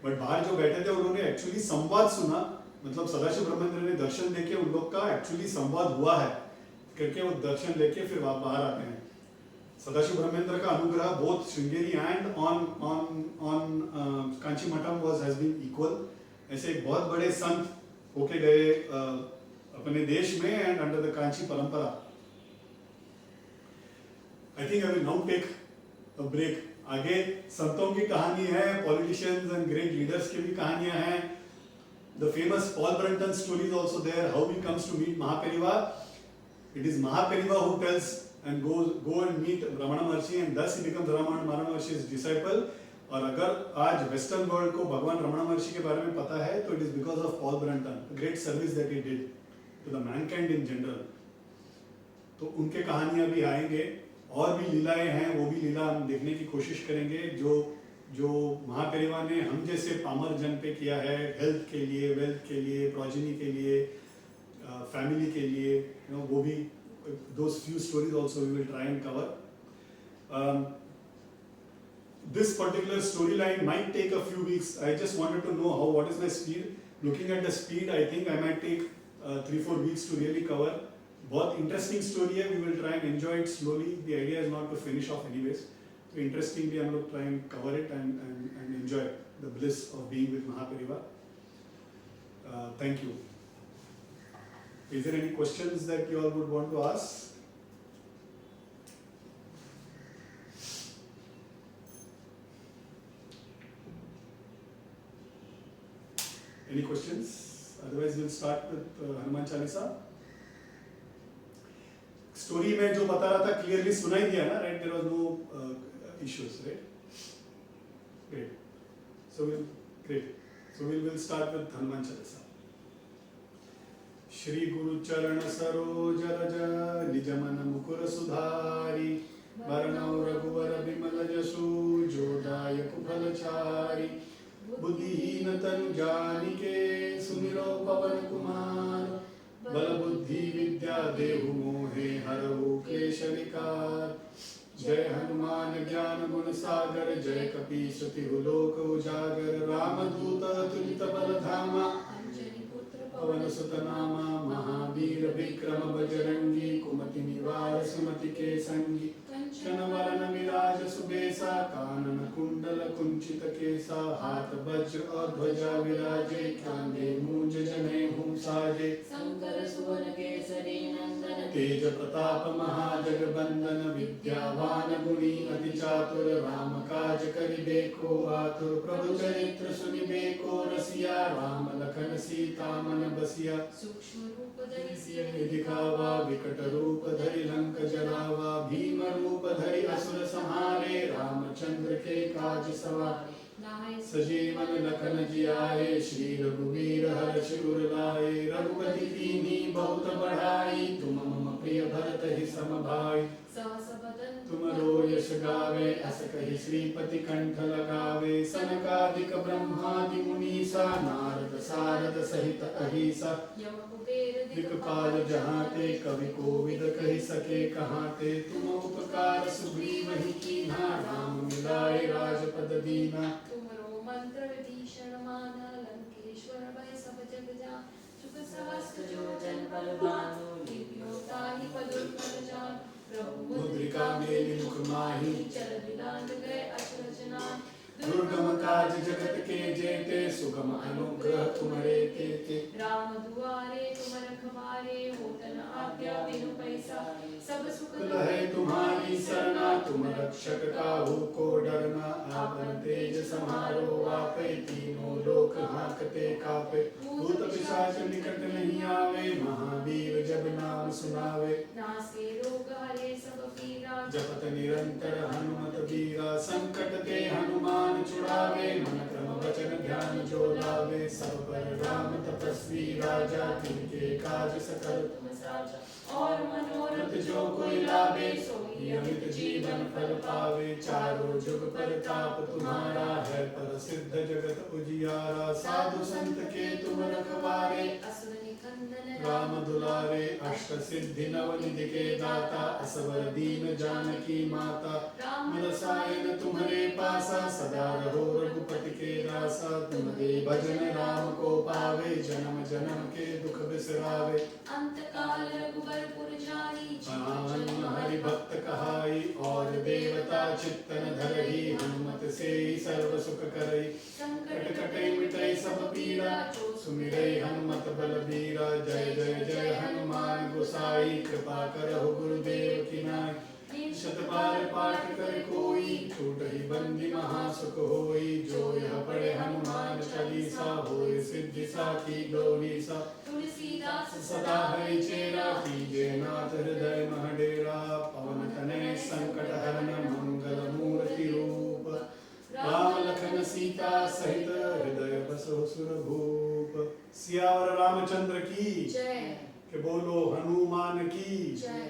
बट बाहर जो बैठे थे उन्होंने एक्चुअली संवाद सुना, मतलब सदाशिव ब्रह्मेंद्र ने दर्शन देके उन लोग का एक्चुअली संवाद हुआ है करके वो दर्शन लेके फिर बाहर आते हैं। सदाशिव ब्रह्मेंद्र का अनुग्रह both Sringeri and on Kanchi matham has been equal. ऐसे एक बहुत बड़े संत होके गए अपने देश में and under the Kanchi parampara. I think I will now take a break. आगे संतों की कहानी है, पॉलिटिशियंस एंड ग्रेट लीडर्स की भी कहानियां हैं। The famous Paul Brunton story is also there, how he comes to meet Mahaperiyava. It is Mahaperiyava who tells and go and meet Ramana Maharshi and thus he becomes Ramana Maharshi's disciple। और अगर आज western world को भगवान रमणा महर्षि के बारे में पता है तो it is because of Paul Brunton, great service that he did to the mankind in general. तो उनके कहानियां भी आएंगे, और भी लीलाएं हैं, वो भी लीला हम देखने की कोशिश करेंगे जो महापेरिवा ने हम जैसे पामर जन पे किया है, हेल्थ के लिए, वेल्थ के लिए, प्रोजेनी के लिए, फैमिली के लिए, वो भी those few stories also we will try and cover। This particular storyline might take a few weeks. I just wanted to know what is my speed. Looking at the speed, I think I might take 3-4 weeks to really cover। बहुत interesting story है, we will try and enjoy it slowly। The idea is not to finish off anyways। So interestingly, हम लोग try and cover it and enjoy the bliss of being with Mahapariva। Thank you। Is there any questions that you all would want to ask? Any questions? Otherwise we'll start with Hanuman Chalisa। Story में जो बता रहा था clearly सुनाई दिया ना, right? There was no issues, right? Great। So we'll start with Hanuman Chalisa। Shri गुरु चरण सरोज रज निज मन मुकुर सुधारी, वरणौ रघुवर विमल जसु जो दायक फलचारी। बुद्धिहीन तनु जानिके सुमिरो पवन कुमार, बल बुद्धि विद्या देहु मोहे हरहु क्लेश विकार। जय हनुमान ज्ञान गुण सागर, जय कपीस तिहु लोक उजागर। रामदूत अतुलित बल धामा, पवन सुत नामा। महावीर विक्रम बजरंगी, कुमति निवार सुमति के संगी। कंचन वरन विराज सुबेसा, कानन कुंडल कुंचित केसा। हाथ वज्र और ध्वजा विराजे, कांधे मूंज जनेऊ साजे। शंकर सुवन केसरी नंदन तेज प्रताप महाजगबंदन विद्यावान गुणी अति चातुर राम काज करिबे को आतुर। प्रभु चरित्र सुनिबे को रसिया राम लखन सीता मन बसिया। सूक्ष्म रूप धरि सिय दिखावा विकट रूप धरि लंक जरावा। भीम रूप धरि असुर संहारे रामचंद्र के काज सवारे। सजीवन लखन जियाए श्री रघुवीर हर्ष उर लाए। रघुपति कीन्ही बहुत बढ़ाई तुम मम प्रिय भरत ही सम भाई। सहस बदन तुमरो यश गावे अस कहि श्रीपति कंठ लगावे। सनकादिक ब्रह्मादि मुनीसा नारद सारद सहित अहिसा। यम कुबेर दिक्पाल जहाँ ते कवि कोविद कहि सके कहाँ ते। तुम उपकार सुग्रीव ही कीन्हा राम मिलाए राजपद दीना। तुमरो मंत्र विभीषण माना लंकेश्वर भय सब जग जान। सुख सहस्त्र जो जन बल भानु लील्यो ताहि पदुर्पद जान। प्रभु मुद्रिका मेलि मुख माहि चल दिलांग गए अचरज नान। दुर्गम काज जगत के जेते सुगम अनुग्रह तुम्हारे तेते। राम दुआरे तुम रखवारे होत न आज्ञा बिनु पैसारे। सब सुख लहे तुम्हारी सरना तुम रक्षक काहू को डरना। आपन तेज समारो आपे तीनों लोक हांकते कापे। भूत पिशाच निकट नहीं आवे महावीर जब नाम सुनावे। नासे रोग हरे सब पीरा जपत निरंतर हनुमत बीरा। संकट ते हनुमान छुड़ावे मन क्रम वचन ध्यान जो लावे। सब पर राम तपस्वी राजा तिनके काज सकल तुम साजा। और मनोरथ जो कोई लावे सोई अमित जीवन फल पावे। चारों जुग परताप तुम्हारा है प्रसिद्ध जगत उजियारा। साधु संत के तुम रखवारे असुर निकंदन राम दुलारे। अष्ट सिद्धि नव निधि के दाता असवर दीन जानकी माता। राम रसायन तुम्हारे पासा सदा रहो रघुपति के दासा। तुम्हारे भजन राम को पावे जन्म जन्म के दुख बिसरावे। अंत काल रघुबर पुर जाई राम हरि भक्त कहाई और देवता चित्तन धरहि। हनुमत से सर्व सुख करई संकट कटई मिटई सब पीरा। सुमिरई हनुमत बल बीरा। जय जय जय हनुमान गोसाई कृपा करहु गुरुदेव की नाई। शत बार पाठ कर कोई छूटहि बंदी महासुख होई। जो यह पढ़े हनुमान चालीसा होय सिद्धि साखी गौरीसा। तुलसीदास सदा हरि चेरा कीजे नाथ हृदय मह डेरा। पवन तनय संकट हरन मंगल मूर्ति रूप। राम लखन सीता सहित हृदय बसो सुरभूप। सियावर रामचंद्र की जय। के बोलो हनुमान की जय।